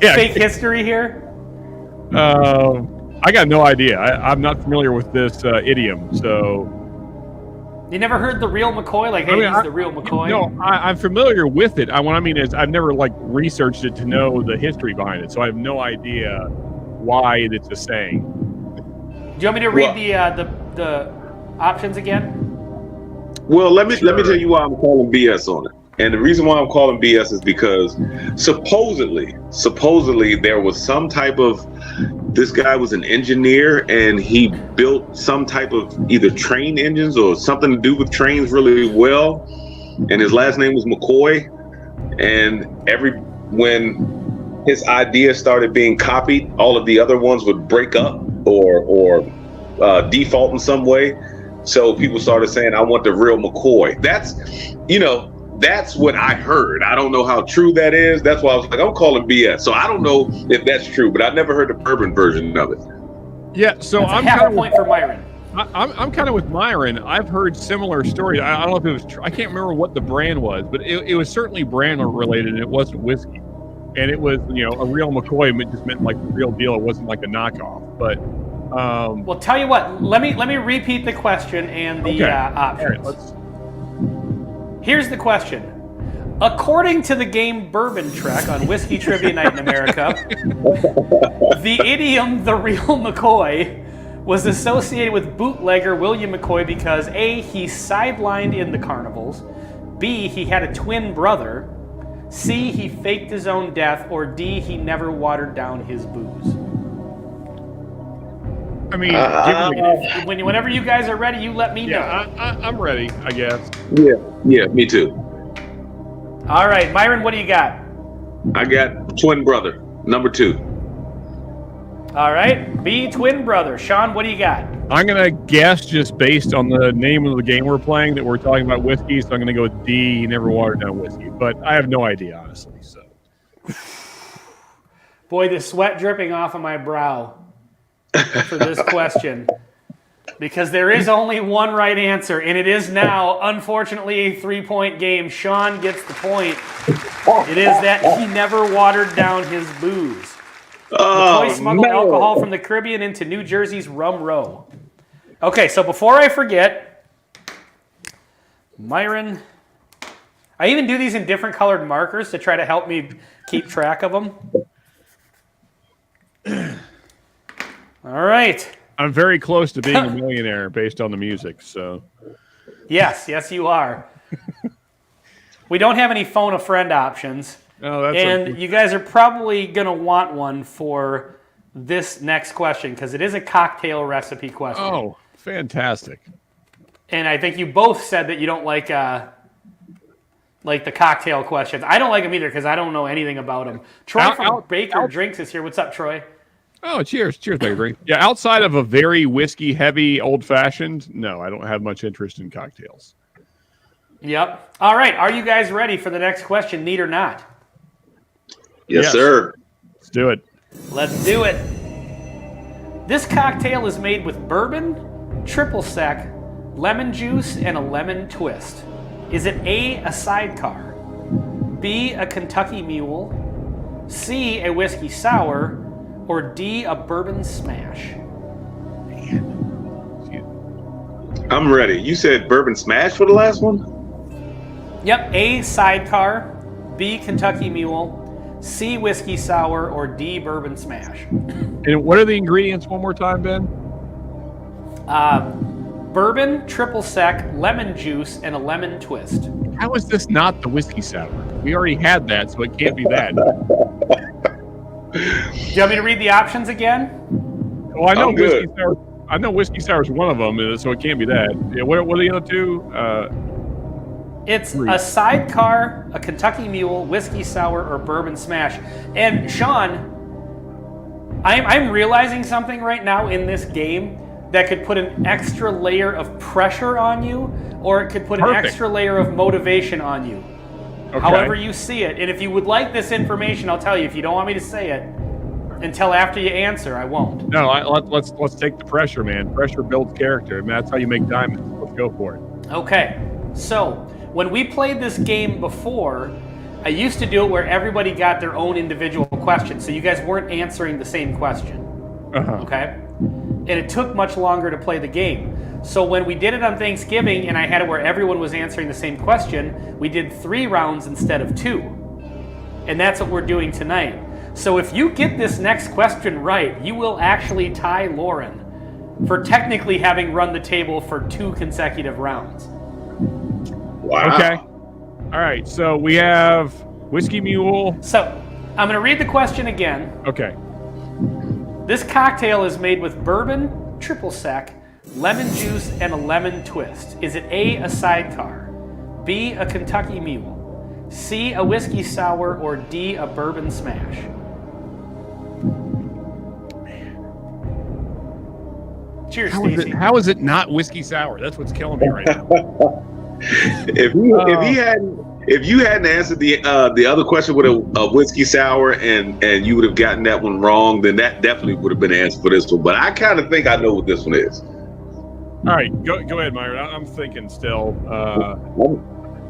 Yeah. Fake history here? I got no idea. I'm not familiar with this idiom, so. You never heard the real McCoy? Like, hey, he's the real McCoy? No, I'm familiar with it. What I mean is I've never, researched it to know the history behind it, so I have no idea why it's a saying. Do you want me to read the options again? Well, let me tell you why I'm calling BS on it. And the reason why I'm calling BS is because supposedly there was some type of, this guy was an engineer and he built some type of either train engines or something to do with trains really well. And his last name was McCoy. And when his idea started being copied, all of the other ones would break up or default in some way. So people started saying, I want the real McCoy. That's what I heard. I don't know how true that is. That's why I was like, I'm calling BS. So I don't know if that's true, but I've never heard the bourbon version of it. Yeah, so That's I'm half kind a point for Myron. I'm kind of with Myron. I've heard similar stories. I don't know if it was I can't remember what the brand was, but it was certainly brand related, and it wasn't whiskey. And it was, a real McCoy. It just meant like the real deal. It wasn't like a knockoff. But well, tell you what. Let me repeat the question and the options. All right, Here's the question. According to the game Bourbon Trek on Whiskey Trivia Night in America, the idiom "the real McCoy" was associated with bootlegger William McCoy because A, he sidelined in the carnivals, B, he had a twin brother, C, he faked his own death, or D, he never watered down his booze. I mean, whenever you guys are ready, you let me know. I'm ready, I guess. Yeah, me too. All right, Myron, what do you got? I got twin brother, number 2. All right, B, twin brother. Sean, what do you got? I'm going to guess just based on the name of the game we're playing that we're talking about whiskey, so I'm going to go with D, he never watered down whiskey. But I have no idea, honestly. So, boy, the sweat dripping off of my brow for this question. Because there is only one right answer, and it is now, unfortunately, a 3-point game. Sean gets the point. It is that he never watered down his booze. McCoy smuggled alcohol from the Caribbean into New Jersey's Rum Row. Okay, so before I forget, Myron, I even do these in different colored markers to try to help me keep track of them. All right. I'm very close to being a millionaire based on the music, so. Yes, you are. We don't have any phone a friend options. Oh, and you guys are probably going to want one for this next question because it is a cocktail recipe question. Oh, fantastic. And I think you both said that you don't like the cocktail questions. I don't like them either because I don't know anything about them. Troy from Baker Drinks is here. What's up, Troy? Oh, cheers. Cheers, Baker. Yeah, outside of a very whiskey-heavy old-fashioned, no, I don't have much interest in cocktails. Yep. All right. Are you guys ready for the next question, neat or not? Yes, sir. Let's do it. Let's do it. This cocktail is made with bourbon, triple sec, lemon juice, and a lemon twist. Is it A, a sidecar, B, a Kentucky mule, C, a whiskey sour, or D, a bourbon smash? I'm ready. You said bourbon smash for the last one? Yep, A, sidecar, B, Kentucky mule, C, whiskey sour, or D, bourbon smash. And what are the ingredients one more time, Ben? Bourbon, triple sec, lemon juice, and a lemon twist. How is this not the whiskey sour? We already had that, so it can't be that. Do you want me to read the options again? Well, I know whiskey sour. I know whiskey sour is one of them, so it can't be that. Yeah, what are the other two? It's a sidecar, a Kentucky mule, whiskey sour, or bourbon smash. And Sean, I'm realizing something right now in this game that could put an extra layer of pressure on you, or it could put an extra layer of motivation on you. Okay. However you see it. And if you would like this information, I'll tell you. If you don't want me to say it until after you answer, I won't. No, let's take the pressure, man. Pressure builds character. I mean, that's how you make diamonds. Let's go for it. Okay. So when we played this game before, I used to do it where everybody got their own individual question. So you guys weren't answering the same question. Okay? And it took much longer to play the game. So when we did it on Thanksgiving and I had it where everyone was answering the same question, we did 3 rounds instead of 2. And that's what we're doing tonight. So if you get this next question right, you will actually tie Lauren for technically having run the table for 2 consecutive rounds. Wow. Okay. All right, so we have Whiskey Mule. So I'm going to read the question again. Okay. This cocktail is made with bourbon, triple sec, lemon juice, and a lemon twist. Is it A, a sidecar, B, a Kentucky Mule, C, a whiskey sour, or D, a bourbon smash? Cheers, Stacey. How is it not whiskey sour? That's what's killing me right now. If you hadn't answered the other question with a whiskey sour and you would have gotten that one wrong, then that definitely would have been the answer for this one. But I kind of think I know what this one is. All right, go ahead, Myron. I'm thinking still. Well,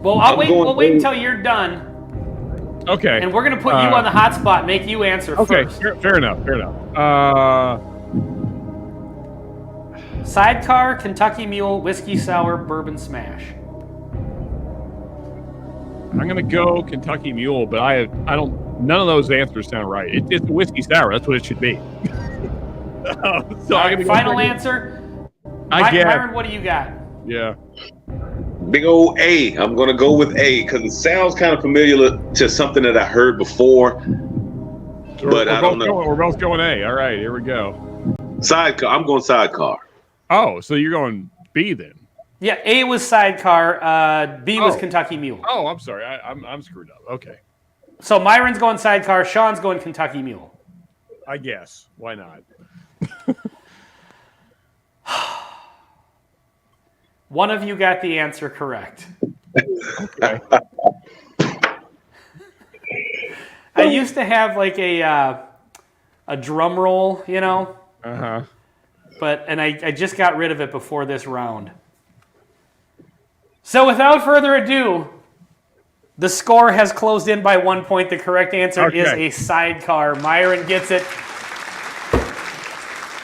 we'll wait until you're done. Okay. And we're going to put you on the hot spot, make you answer first. Fair enough. Sidecar, Kentucky Mule, whiskey sour, bourbon smash. I'm gonna go Kentucky Mule, but I don't. None of those answers sound right. It's whiskey sour. That's what it should be. So All right, final answer. I guess. Myron, what do you got? Yeah. Big old A. I'm going to go with A because it sounds kind of familiar to something that I heard before. But I don't know. We're both going A. All right, here we go. Sidecar. I'm going sidecar. Oh, so you're going B then? Yeah, A was sidecar. B was Kentucky Mule. Oh, I'm sorry. I'm screwed up. Okay. So Myron's going sidecar. Sean's going Kentucky Mule. I guess. Why not? One of you got the answer correct. Okay. I used to have like a drum roll, you know. But I just got rid of it before this round. So without further ado, the score has closed in by 1 point. The correct answer is a sidecar. Myron gets it.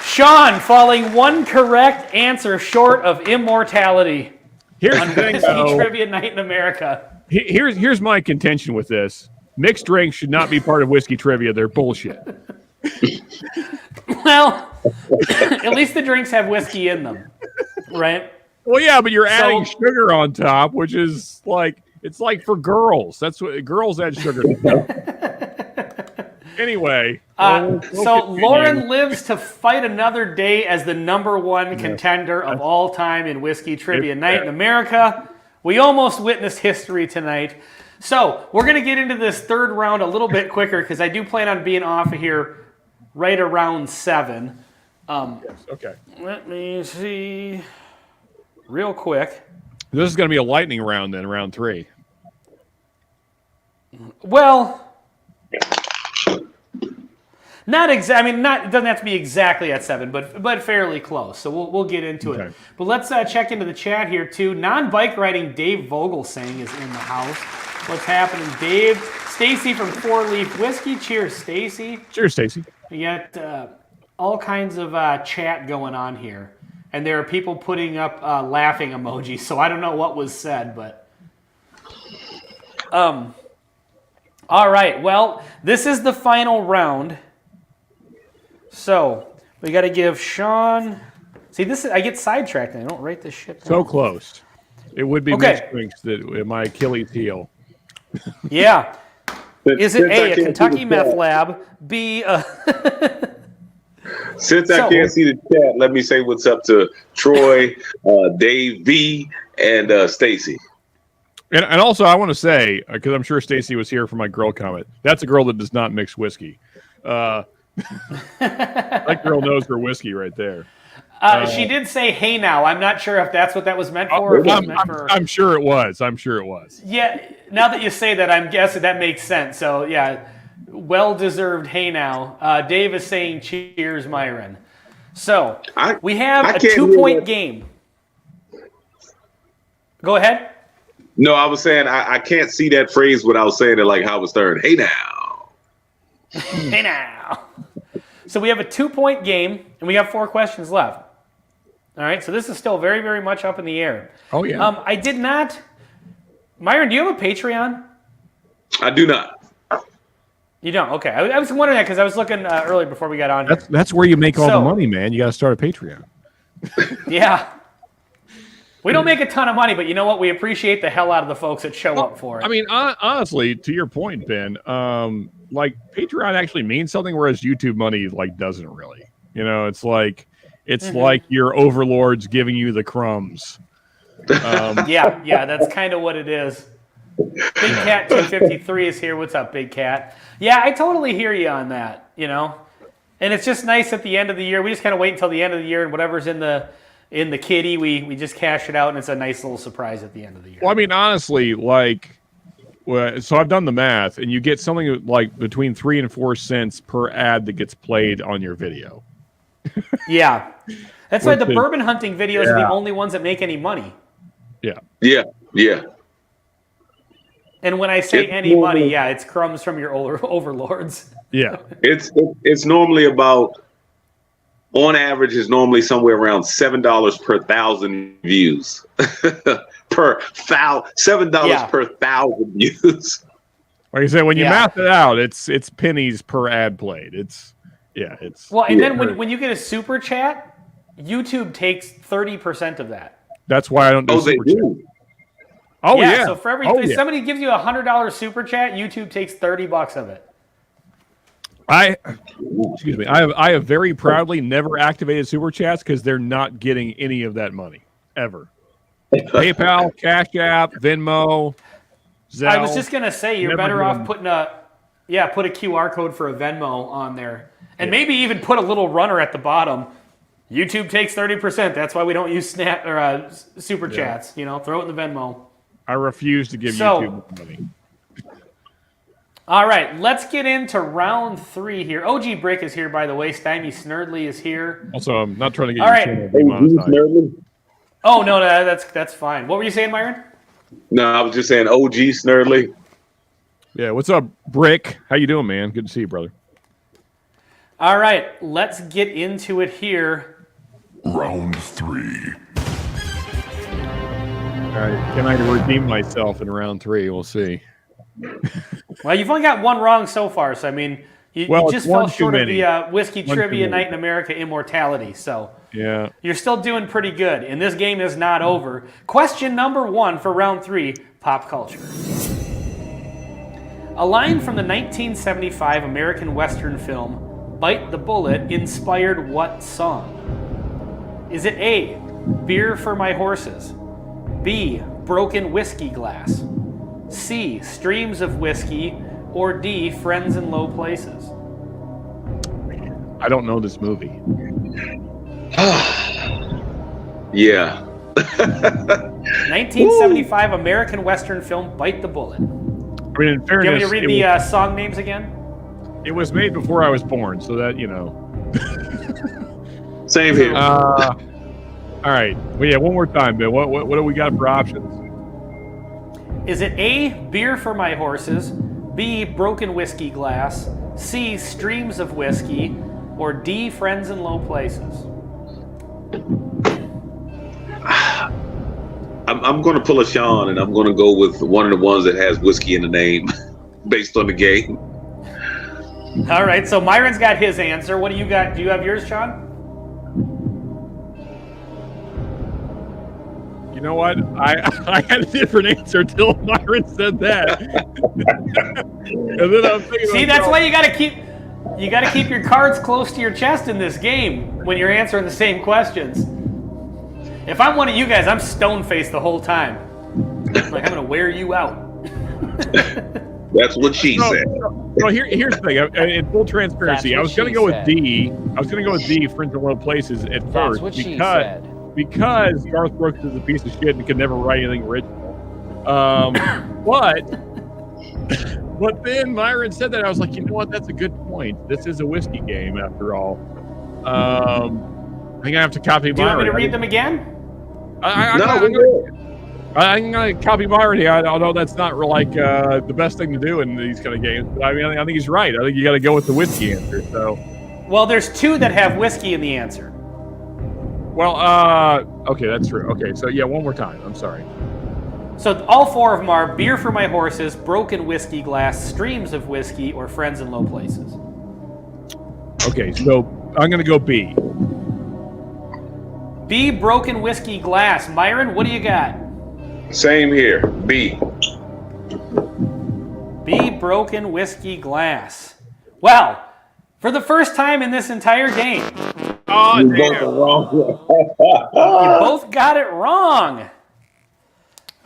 Sean falling one correct answer short of immortality. Here's the thing, Whiskey Trivia Night in America. Here's my contention with this. Mixed drinks should not be part of whiskey trivia. They're bullshit. Well, at least the drinks have whiskey in them, right? Well, yeah, but you're adding sugar on top, which is like, it's like for girls. That's what girls add sugar to. Anyway. So Lauren lives to fight another day as the #1 contender of all time in Whiskey Trivia Night in America. We almost witnessed history tonight. So we're going to get into this third round a little bit quicker because I do plan on being off of here right around 7. Okay. Let me see real quick. This is going to be a lightning round then, round 3. Well, not exactly. I mean, it doesn't have to be exactly at 7, but fairly close. So we'll get into it. But let's check into the chat here too. Non-bike riding Dave Vogelsang is in the house. What's happening, Dave? Stacy from 4 Leaf Whiskey. Cheers, Stacy. Cheers, Stacy. We got all kinds of chat going on here, and there are people putting up laughing emojis. So I don't know what was said, but all right. Well, this is the final round. So we got to give Sean. See, I get sidetracked. I don't write this shit down. So close. It would be mixed drinks that my Achilles heel. Yeah. Is it A, a Kentucky meth lab? B, Since I can't see the chat, let me say what's up to Troy, Dave V, and Stacy. And also, I want to say, because I'm sure Stacy was here for my girl comment, that's a girl that does not mix whiskey. That girl knows her whiskey right there. She did say, "Hey now." I'm not sure if that's what that was meant for. I'm sure it was. I'm sure it was. Yeah. Now that you say that, I'm guessing that makes sense. So yeah, well-deserved. Hey now. Dave is saying, "Cheers, Myron." So we have a 2-point game. Go ahead. No, I was saying I can't see that phrase without saying it like Howard Stern. Hey now. Hey now. So we have a 2-point game, and we have 4 questions left. All right, so this is still very, very much up in the air. Oh, yeah. I did not... Myron, do you have a Patreon? I do not. You don't? Okay. I was wondering that because I was looking earlier before we got on That's where you make all the money, man. You got to start a Patreon. Yeah. We don't make a ton of money, but you know what? We appreciate the hell out of the folks that show up for it. I mean, honestly, to your point, Ben, like Patreon actually means something, whereas YouTube money like doesn't really. You know, it's like your overlords giving you the crumbs. Yeah, that's kind of what it is. Big Cat 253 is here. What's up, Big Cat? Yeah, I totally hear you on that. You know, and it's just nice at the end of the year. We just kind of wait until the end of the year, and whatever's in the kitty, we just cash it out, and it's a nice little surprise at the end of the year. Well, I mean, honestly, so I've done the math, and you get something like between 3 and 4 cents per ad that gets played on your video. Yeah, that's why the bourbon hunting videos are the only ones that make any money. Yeah. And when I say any money, it's crumbs from your overlords. Yeah, it's normally about, on average, is normally somewhere around $7 per 1,000 views. $7 per 1,000 views. Like I said, when you math it out, it's pennies per ad played. It's well, and then when you get a super chat, YouTube takes 30% of that. That's why I don't do super chat. Oh yeah. So for if somebody gives you $100 super chat, YouTube takes $30 of it. I have very proudly never activated super chats because they're not getting any of that money ever. PayPal, Cash App, Venmo, Zelle. I was just gonna say you're better off putting put a QR code for a Venmo on there, and maybe even put a little runner at the bottom. YouTube takes 30%. That's why we don't use Snap or super chats. You know, throw it in the Venmo. I refuse to give YouTube money. All right, let's get into round 3 here. OG Brick is here, by the way. Stymie Snurdly is here. Also, I'm not trying to get your channel demonetized. Oh, no, that's fine. What were you saying, Myron? No, I was just saying OG Snurdly. Yeah, what's up, Brick? How you doing, man? Good to see you, brother. All right, let's get into it here. Round 3. All right, can I redeem myself in round 3? We'll see. Well, you've only got one wrong so far, so I mean, you just fell short of the Whiskey Trivia Night in America immortality, so you're still doing pretty good, and this game is not over. Question number 1 for round 3, pop culture. A line from the 1975 American Western film Bite the Bullet inspired what song? Is it A, Beer for My Horses, B, Broken Whiskey Glass, C, Streams of Whiskey, or D, Friends in Low Places? I don't know this movie. Yeah. 1975 American Western film Bite the Bullet. I mean, in fairness, do you want me to read the song names again? It was made before I was born, so that, you know. Same here. All right. Well, yeah, one more time, Ben. What do we got for options? Is it A, Beer for My Horses, B, Broken Whiskey Glass, C, Streams of Whiskey, or D, Friends in Low Places? I'm going to pull a Sean, and I'm going to go with one of the ones that has whiskey in the name, based on the game. All right, so Myron's got his answer. What do you got? Do you have yours, Sean? You know what? I had a different answer till Myron said that. And then I'm thinking, see, that's why you got to keep your cards close to your chest in this game when you're answering the same questions. If I'm one of you guys, I'm stone-faced the whole time. Like, I'm going to wear you out. That's what she said. No, here's the thing. In full transparency, I was going to go with D. I was going to go with D, Friends in Low Places, at first. What she said. Because Garth Brooks is a piece of shit and could never write anything original. But then Myron said that, I was like, you know what? That's a good point. This is a whiskey game, after all. I'm going to have to copy Myron. Do you want me to read them again? I'm going to copy Myron here. I know that's not like the best thing to do in these kind of games, but I mean, I think he's right. I think you got to go with the whiskey answer. So, well, there's 2 that have whiskey in the answer. Well, okay, that's true. Okay, so yeah, one more time. I'm sorry. So all 4 of them are Beer for My Horses, Broken Whiskey Glass, Streams of Whiskey, or Friends in Low Places. Okay, so I'm going to go B. B, broken whiskey glass. Myron, what do you got? Same here. B. B, broken whiskey glass. Well, for the first time in this entire game, Oh, You both damn. are wrong. you both got it wrong.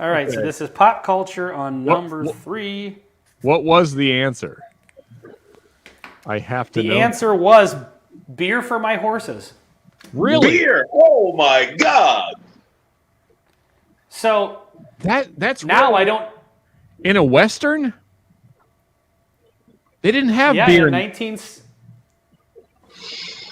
All right, so Okay. this is pop culture on number what- 3. What was the answer? I have to know. The answer was beer for my horses. Really? Beer. Oh my God. So That's now really- I don't. in a Western? They didn't have Yeah, beer.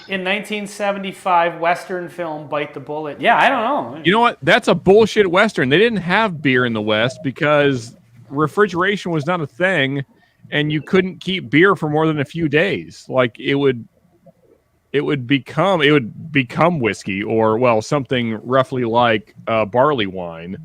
in 1975 Western film Bite the Bullet. Yeah, I don't know. You know what? That's a bullshit Western. They didn't have beer in the West because refrigeration was not a thing, and you couldn't keep beer for more than a few days. Like it would become whiskey, or well, something roughly like barley wine.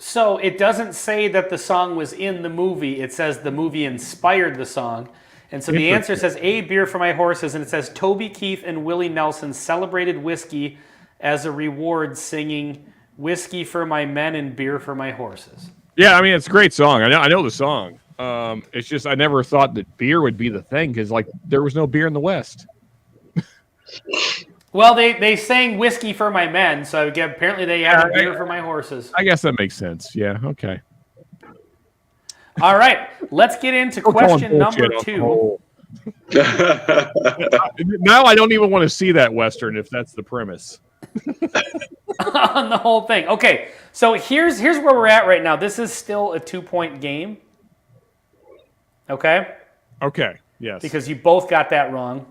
So it doesn't say that the song was in the movie. It says the movie inspired the song. And so the answer says A, beer for my horses, and it says Toby Keith and Willie Nelson celebrated whiskey as a reward, singing whiskey for my men and beer for my horses. Yeah, I mean it's a great song. I know the song. It's just I never thought that beer would be the thing because like there was no beer in the West. Well, they sang whiskey for my men, so apparently they had beer for my horses. I guess that makes sense. Yeah. Okay. All right, let's get into question number 2. Now I don't even want to see that Western if that's the premise. On the whole thing. Okay, so here's where we're at right now. This is still a 2-point game. Okay? Okay. Yes. Because you both got that wrong.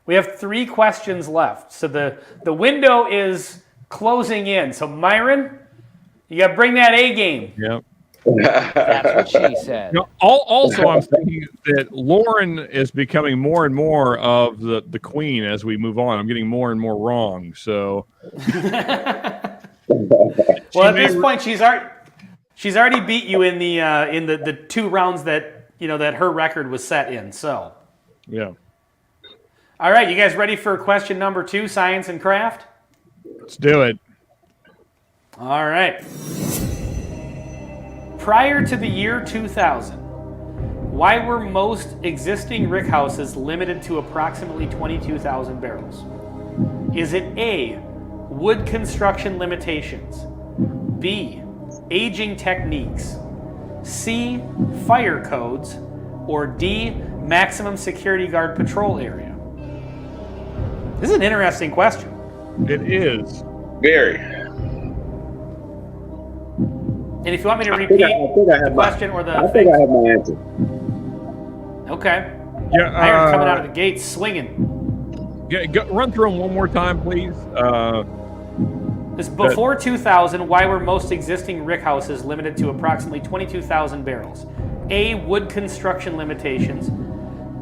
We have 3 questions left. So the window is closing in. So Myron, you got to bring that A game. Yep. That's what she said. You know, also, I'm thinking that Lauren is becoming more and more of the queen as we move on. I'm getting more and more wrong. So, Well, at this point, she's already beat you in the 2 rounds that that her record was set in. So, yeah, all right, you guys ready for question number 2, science and craft? let's do it. All right. Prior to the year 2000, why were most existing rickhouses limited to approximately 22,000 barrels? Is it A, wood construction limitations, B, aging techniques, C, fire codes, or D, maximum security guard patrol area? This is an interesting question. It is. Very. And if you want me to I repeat think I the have question or the I think I have my answer. Okay. Yeah. Iron coming out of the gate swinging. Run through them one more time, please. This before 2000, why were most existing rickhouses limited to approximately 22,000 barrels? A, wood construction limitations,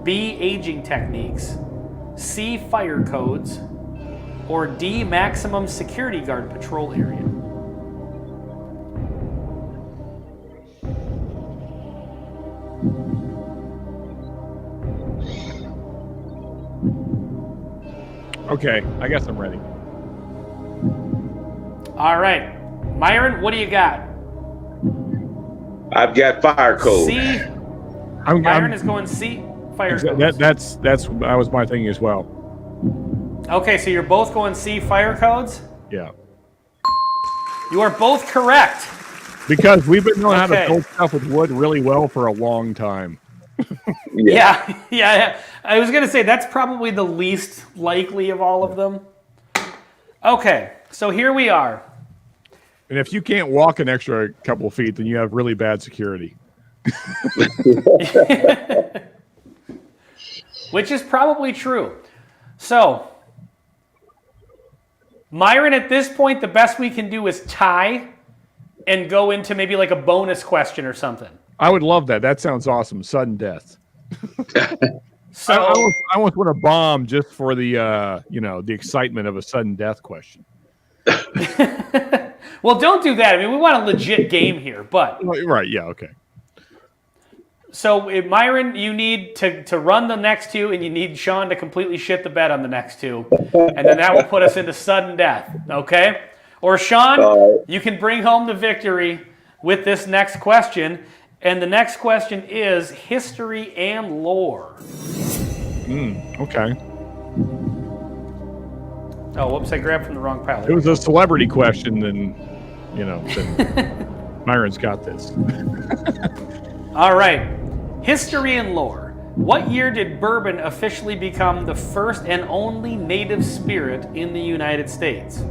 B, aging techniques, C, fire codes, or D, maximum security guard patrol area? Okay, I guess I'm ready. All right. Myron, what do you got? I've got fire code. C. Myron is going C, fire codes. That was my thing as well. Okay, so you're both going C, fire codes? Yeah. You are both correct. Because we've been knowing how Okay. to build stuff with wood really well for a long time. Yeah. I was going to say that's probably the least likely of all of them. Okay, so here we are. And if you can't walk an extra couple of feet, then you have really bad security. Which is probably true. So, Myron, at this point, the best we can do is tie and go into maybe like a bonus question or something. I would love that. That sounds awesome. Sudden death. So, I almost want a bomb just for the the excitement of a sudden death question. well, don't do that. I mean, we want a legit game here, but Right? Yeah. Okay. Myron, you need to run the next two, and you need Sean to completely shit the bed on the next two, and then that will put us into sudden death. Okay? Or Sean, you can bring home the victory with this next question, and the next question is history and lore. Okay. Oh, whoops! I grabbed from the wrong pile. It was a celebrity question, then Myron's got this. All right. History and lore. What year did bourbon officially become the first and only native spirit in the United States?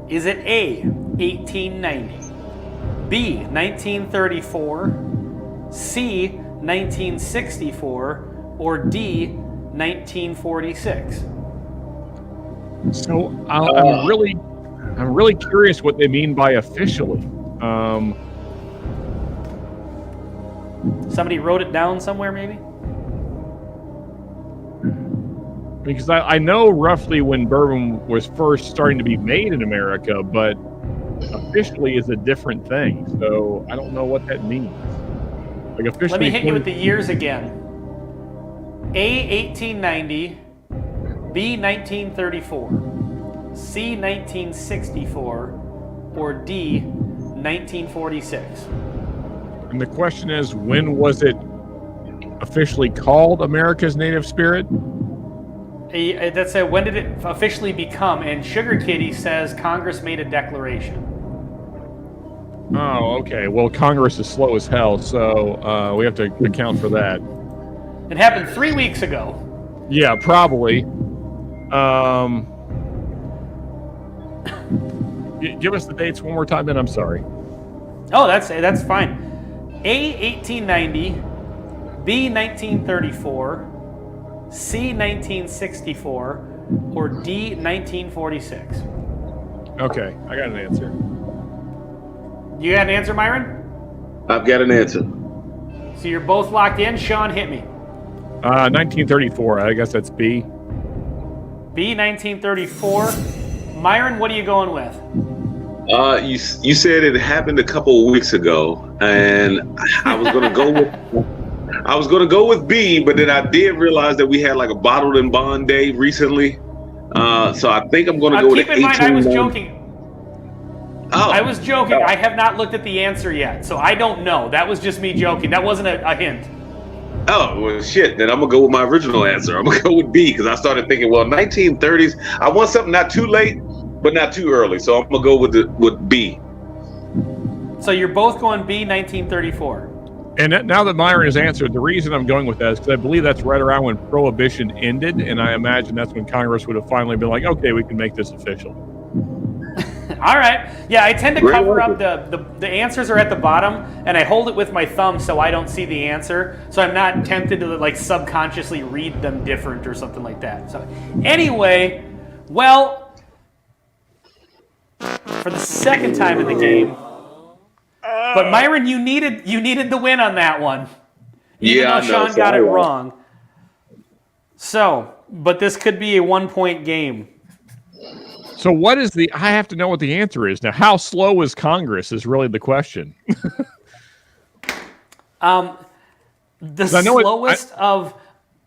Is it A, 1890, B, 1934, C, 1964, or D, 1946? So I'm really curious what they mean by officially. Somebody wrote it down somewhere, maybe? Because I know roughly when bourbon was first starting to be made in America, but officially is a different thing. So I don't know what that means. Like officially. Let me hit you with the years again. A, 1890, B, 1934, C, 1964, or D, 1946. And the question is, when was it officially called America's native spirit? That's it. When did it officially become? And Sugar Kitty says Congress made a declaration. Oh, okay. Well, Congress is slow as hell, so we have to account for that. It happened 3 weeks ago. Yeah, probably. Give us the dates one more time, then. I'm sorry. Oh, that's fine. A, 1890, B, 1934, C, 1964, or D, 1946. Okay, I got an answer. You got an answer, Myron? I've got an answer. So you're both locked in. Sean, hit me. 1934. I guess that's B. B, 1934. Myron, what are you going with? You said it happened a couple of weeks ago, and I was gonna go with B, but then I did realize that we had like a bottled in bond day recently, so I think I'm gonna go with 18. Keep in mind, I was joking. Oh. I was joking. I have not looked at the answer yet, so I don't know. That was just me joking. That wasn't a hint. Oh, well, shit. Then I'm going to go with my original answer. I'm going to go with B because I started thinking, well, 1930s. I want something not too late, but not too early. So I'm going to go with B. So you're both going B, 1934. And now that Myron has answered, the reason I'm going with that is because I believe that's right around when Prohibition ended, and I imagine that's when Congress would have finally been like, okay, we can make this official. All right. Yeah, I tend to cover up the answers are at the bottom, and I hold it with my thumb so I don't see the answer, so I'm not tempted to like subconsciously read them different or something like that. So anyway, well, for the second time in the game, but Myron, you needed the win on that one, even though Sean got it wrong. So, but this could be a 1-point game. So what is I have to know what the answer is. Now, how slow is Congress is really the question. The slowest of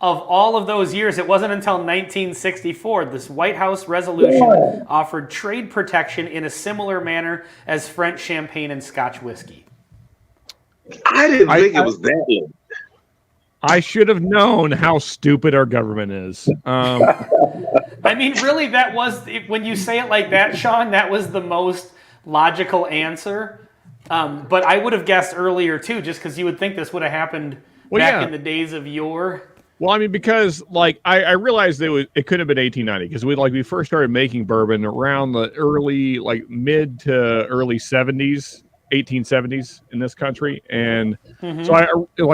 all of those years, it wasn't until 1964. This White House resolution offered trade protection in a similar manner as French champagne and Scotch whiskey. I didn't think it was that long. I should have known how stupid our government is. I mean, really, that was, when you say it like that, Sean, that was the most logical answer. But I would have guessed earlier, too, just because you would think this would have happened back in the days of yore. Well, I mean, because, like, I realized it could have been 1890, because we first started making bourbon around the early, like, mid to early 70s. 1870s in this country, and so I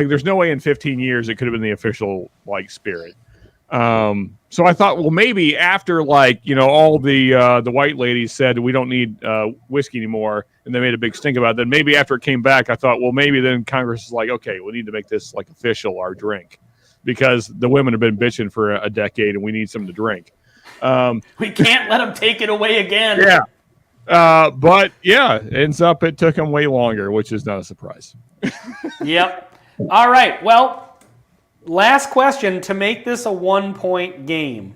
there's no way in 15 years it could have been the official like spirit. So I thought, well, maybe after all the white ladies said we don't need whiskey anymore, and they made a big stink about it. Then maybe after it came back, I thought, well, maybe then Congress is like, okay, we need to make this like official our drink, because the women have been bitching for a decade, and we need something to drink. We can't let them take it away again. Yeah. But yeah, ends up it took them way longer, which is not a surprise. Yep. All right. Well, last question to make this a 1-point game.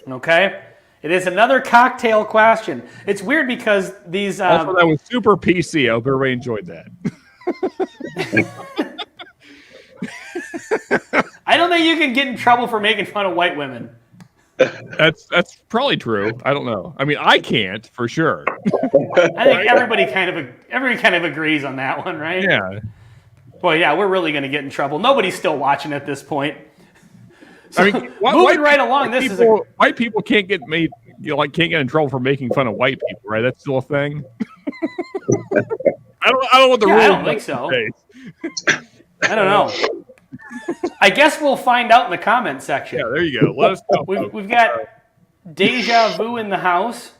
Okay? It is another cocktail question. It's weird because these... Also, that was super PC. I hope everybody enjoyed that. I don't think you can get in trouble for making fun of white women. That's probably true. I don't know. I mean, I can't for sure. I think everybody kind of agrees on that one, right? Yeah. Boy, yeah, we're really going to get in trouble. Nobody's still watching at this point. So, I mean, moving right along, this is white people can't get made, can't get in trouble for making fun of white people, right? That's still a thing. I don't know what the rules. I don't think so. I don't know. I guess we'll find out in the comment section. Yeah, there you go. Let us know. We've got Deja Vu in the house.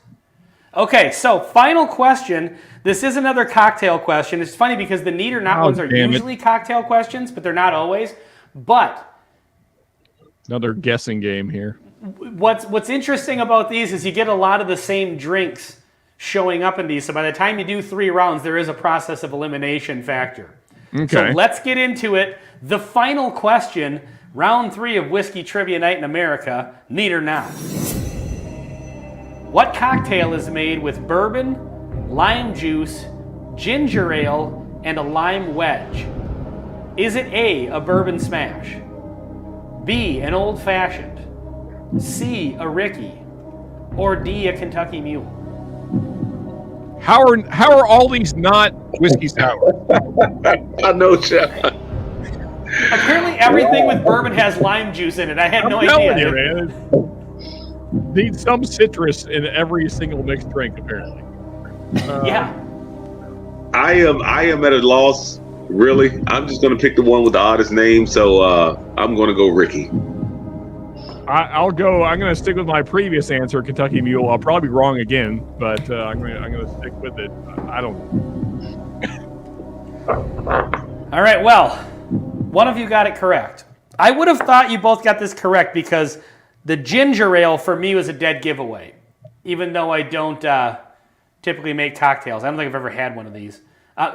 Okay, so final question. This is another cocktail question. It's funny because the need or not ones are usually cocktail questions, but they're not always. But another guessing game here. What's interesting about these is you get a lot of the same drinks showing up in these. So by the time you do 3 rounds, there is a process of elimination factor. Okay. So let's get into it. The final question, round 3 of Whiskey Trivia Night in America, need or not. What cocktail is made with bourbon, lime juice, ginger ale, and a lime wedge? Is it A, a bourbon smash, B, an old fashioned, C, a Ricky, or D, a Kentucky Mule? How are all these not whiskey sour? I know, Jeff. Apparently everything with bourbon has lime juice in it. I had no idea. You, man. Need some citrus in every single mixed drink, apparently. Yeah. I am at a loss, really. I'm just going to pick the one with the oddest name, so I'm going to go Ricky. I'm going to stick with my previous answer, Kentucky Mule. I'll probably be wrong again, but I'm going to stick with it. I don't know. All right, well, one of you got it correct. I would have thought you both got this correct because the ginger ale for me was a dead giveaway, even though I don't typically make cocktails. I don't think I've ever had one of these.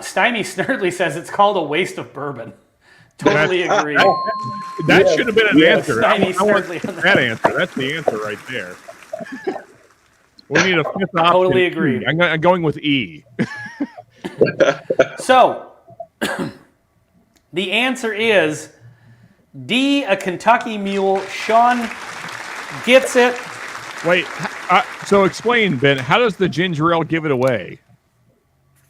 Stymie Snurdly says it's called a waste of bourbon. Totally agree. That should have been an answer. I want that answer. That's the answer right there. We need a fifth option. Totally agree. I'm going with E. So, the answer is D, a Kentucky Mule. Sean gets it. Wait, so explain, Ben. How does the ginger ale give it away?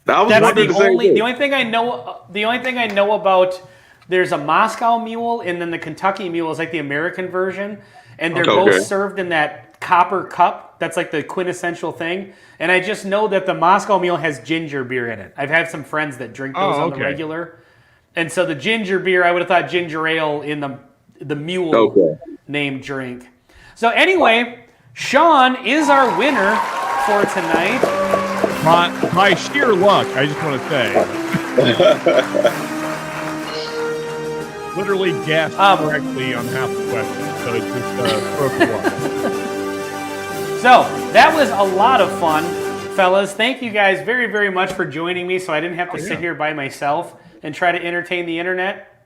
That's the only thing I know. The only thing I know about. There's a Moscow Mule, and then the Kentucky Mule is like the American version, and they're both served in that copper cup. That's like the quintessential thing. And I just know that the Moscow Mule has ginger beer in it. I've had some friends that drink those on the regular, and so the ginger beer, I would have thought ginger ale in the Mule named drink. So anyway, Sean is our winner for tonight. By sheer luck, I just want to say. Literally guessed correctly on half the question, so it's just broke the water. So that was a lot of fun, fellas. Thank you guys very, very much for joining me, so I didn't have to sit here by myself and try to entertain the internet.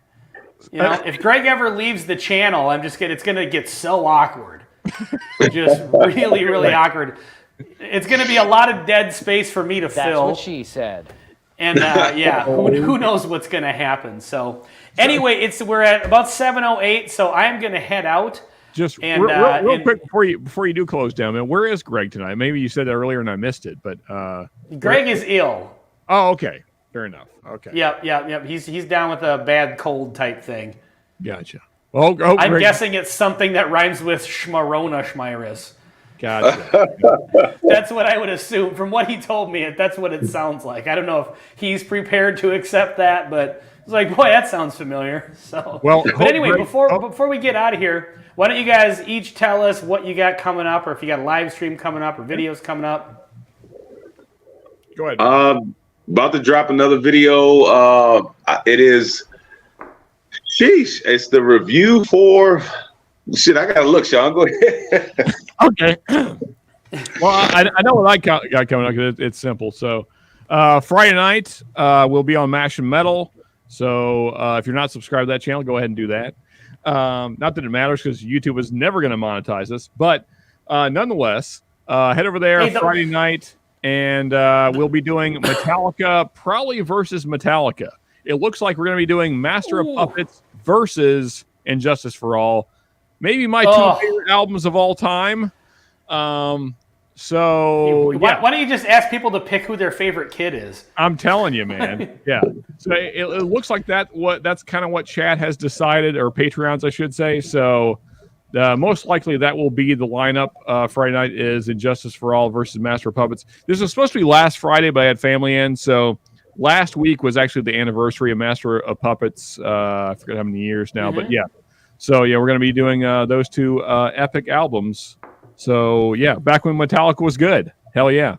You know, if Greg ever leaves the channel, it's gonna get so awkward, just really, really awkward. It's gonna be a lot of dead space for me to fill. That's what she said. And who knows what's going to happen? So anyway, we're at about 7:08, so I'm going to head out. Just real quick before you do close down, man. Where is Greg tonight? Maybe you said that earlier and I missed it, but Greg is ill. Oh, okay, fair enough. Okay. Yep. He's down with a bad cold type thing. Gotcha. I'm Greg. Guessing it's something that rhymes with Schmarona Schmiris. Gotcha. That's what I would assume. From what he told me, that's what it sounds like. I don't know if he's prepared to accept that, but it's like, boy, that sounds familiar. So, but anyway, before we get out of here, why don't you guys each tell us what you got coming up, or if you got a live stream coming up, or videos coming up? Go ahead. About to drop another video. It is, sheesh, it's the review for. Shit, I gotta look, Sean. Go ahead. Okay. Well, I know what I got coming up because it's simple. So, Friday night we'll be on Mash and Metal. So if you're not subscribed to that channel, go ahead and do that. Not that it matters because YouTube is never going to monetize us, but nonetheless, head over there Friday night, and we'll be doing Metallica, probably versus Metallica. It looks like we're going to be doing Master of Puppets versus Injustice for All. Maybe my two favorite albums of all time. So why don't you just ask people to pick who their favorite kid is? I'm telling you, man. Yeah. So it looks like that's kind of what chat has decided, or Patreons, I should say. So most likely that will be the lineup. Friday night is Injustice for All versus Master of Puppets. This was supposed to be last Friday, but I had family in. So last week was actually the anniversary of Master of Puppets. I forget how many years now, but yeah. So yeah, we're going to be doing those two epic albums. So yeah, back when Metallica was good. Hell yeah.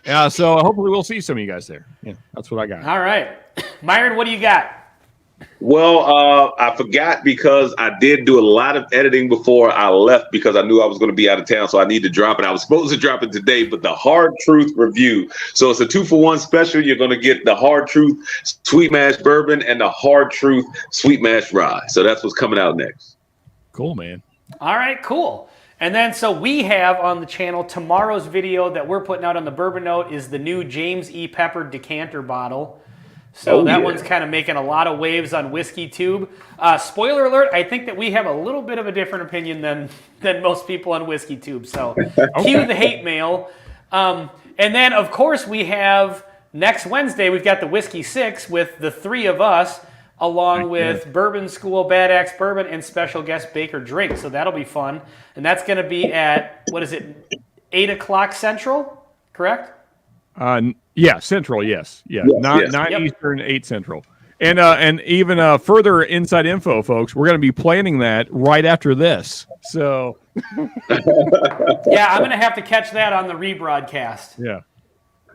Yeah, so hopefully we'll see some of you guys there. Yeah, that's what I got. All right. Myron, what do you got? Well, I forgot because I did do a lot of editing before I left because I knew I was going to be out of town, so I need to drop it. I was supposed to drop it today, but the Hard Truth review. So it's a 2-for-1 special. You're going to get the Hard Truth Sweet Mash Bourbon and the Hard Truth Sweet Mash Rye. So that's what's coming out next. Cool, man. All right, cool. And then so we have on the channel tomorrow's video that we're putting out on the Bourbon Note is the new James E. Pepper decanter bottle. So that one's kind of making a lot of waves on Whiskey Tube. Spoiler alert, I think that we have a little bit of a different opinion than most people on Whiskey Tube. So cue the hate mail. And then, of course, we have next Wednesday, we've got the Whiskey 6 with the three of us, along with Bourbon School, Bad Axe Bourbon, and special guest Baker Drink. So that'll be fun. And that's going to be at, 8 o'clock Central, correct? Yeah, Central, yes. Yeah, 9 Eastern, 8 Central. And even further inside info, folks, we're going to be planning that right after this. So, yeah, I'm going to have to catch that on the rebroadcast. Yeah.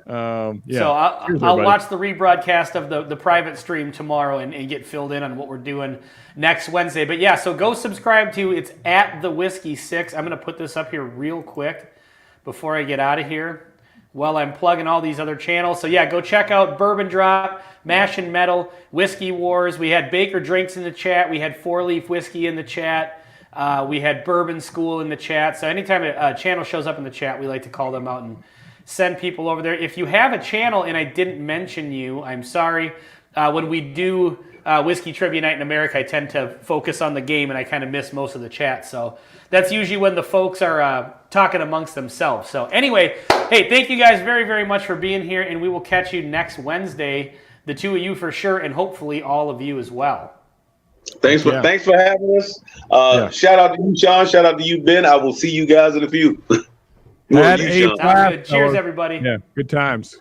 So I'll watch the rebroadcast of the private stream tomorrow and get filled in on what we're doing next Wednesday. But yeah, so go subscribe to, it's at the Whiskey 6. I'm going to put this up here real quick before I get out of here while I'm plugging all these other channels. So yeah, go check out Bourbon Drop, Mash and Metal, Whiskey Wars. We had Baker Drinks in the chat. We had 4 Leaf Whiskey in the chat. We had Bourbon School in the chat. So anytime a channel shows up in the chat, we like to call them out and send people over there. If you have a channel and I didn't mention you, I'm sorry. When we do Whiskey Trivia Night in America, I tend to focus on the game and I kind of miss most of the chat. So that's usually when the folks are talking amongst themselves. So anyway, hey, thank you guys very, very much for being here, and we will catch you next Wednesday, the two of you for sure, and hopefully all of you as well. Thanks for having us. Shout out to you, Sean. Shout out to you, Ben. I will see you guys in a few. Sounds good. Cheers, everybody. Yeah, good times.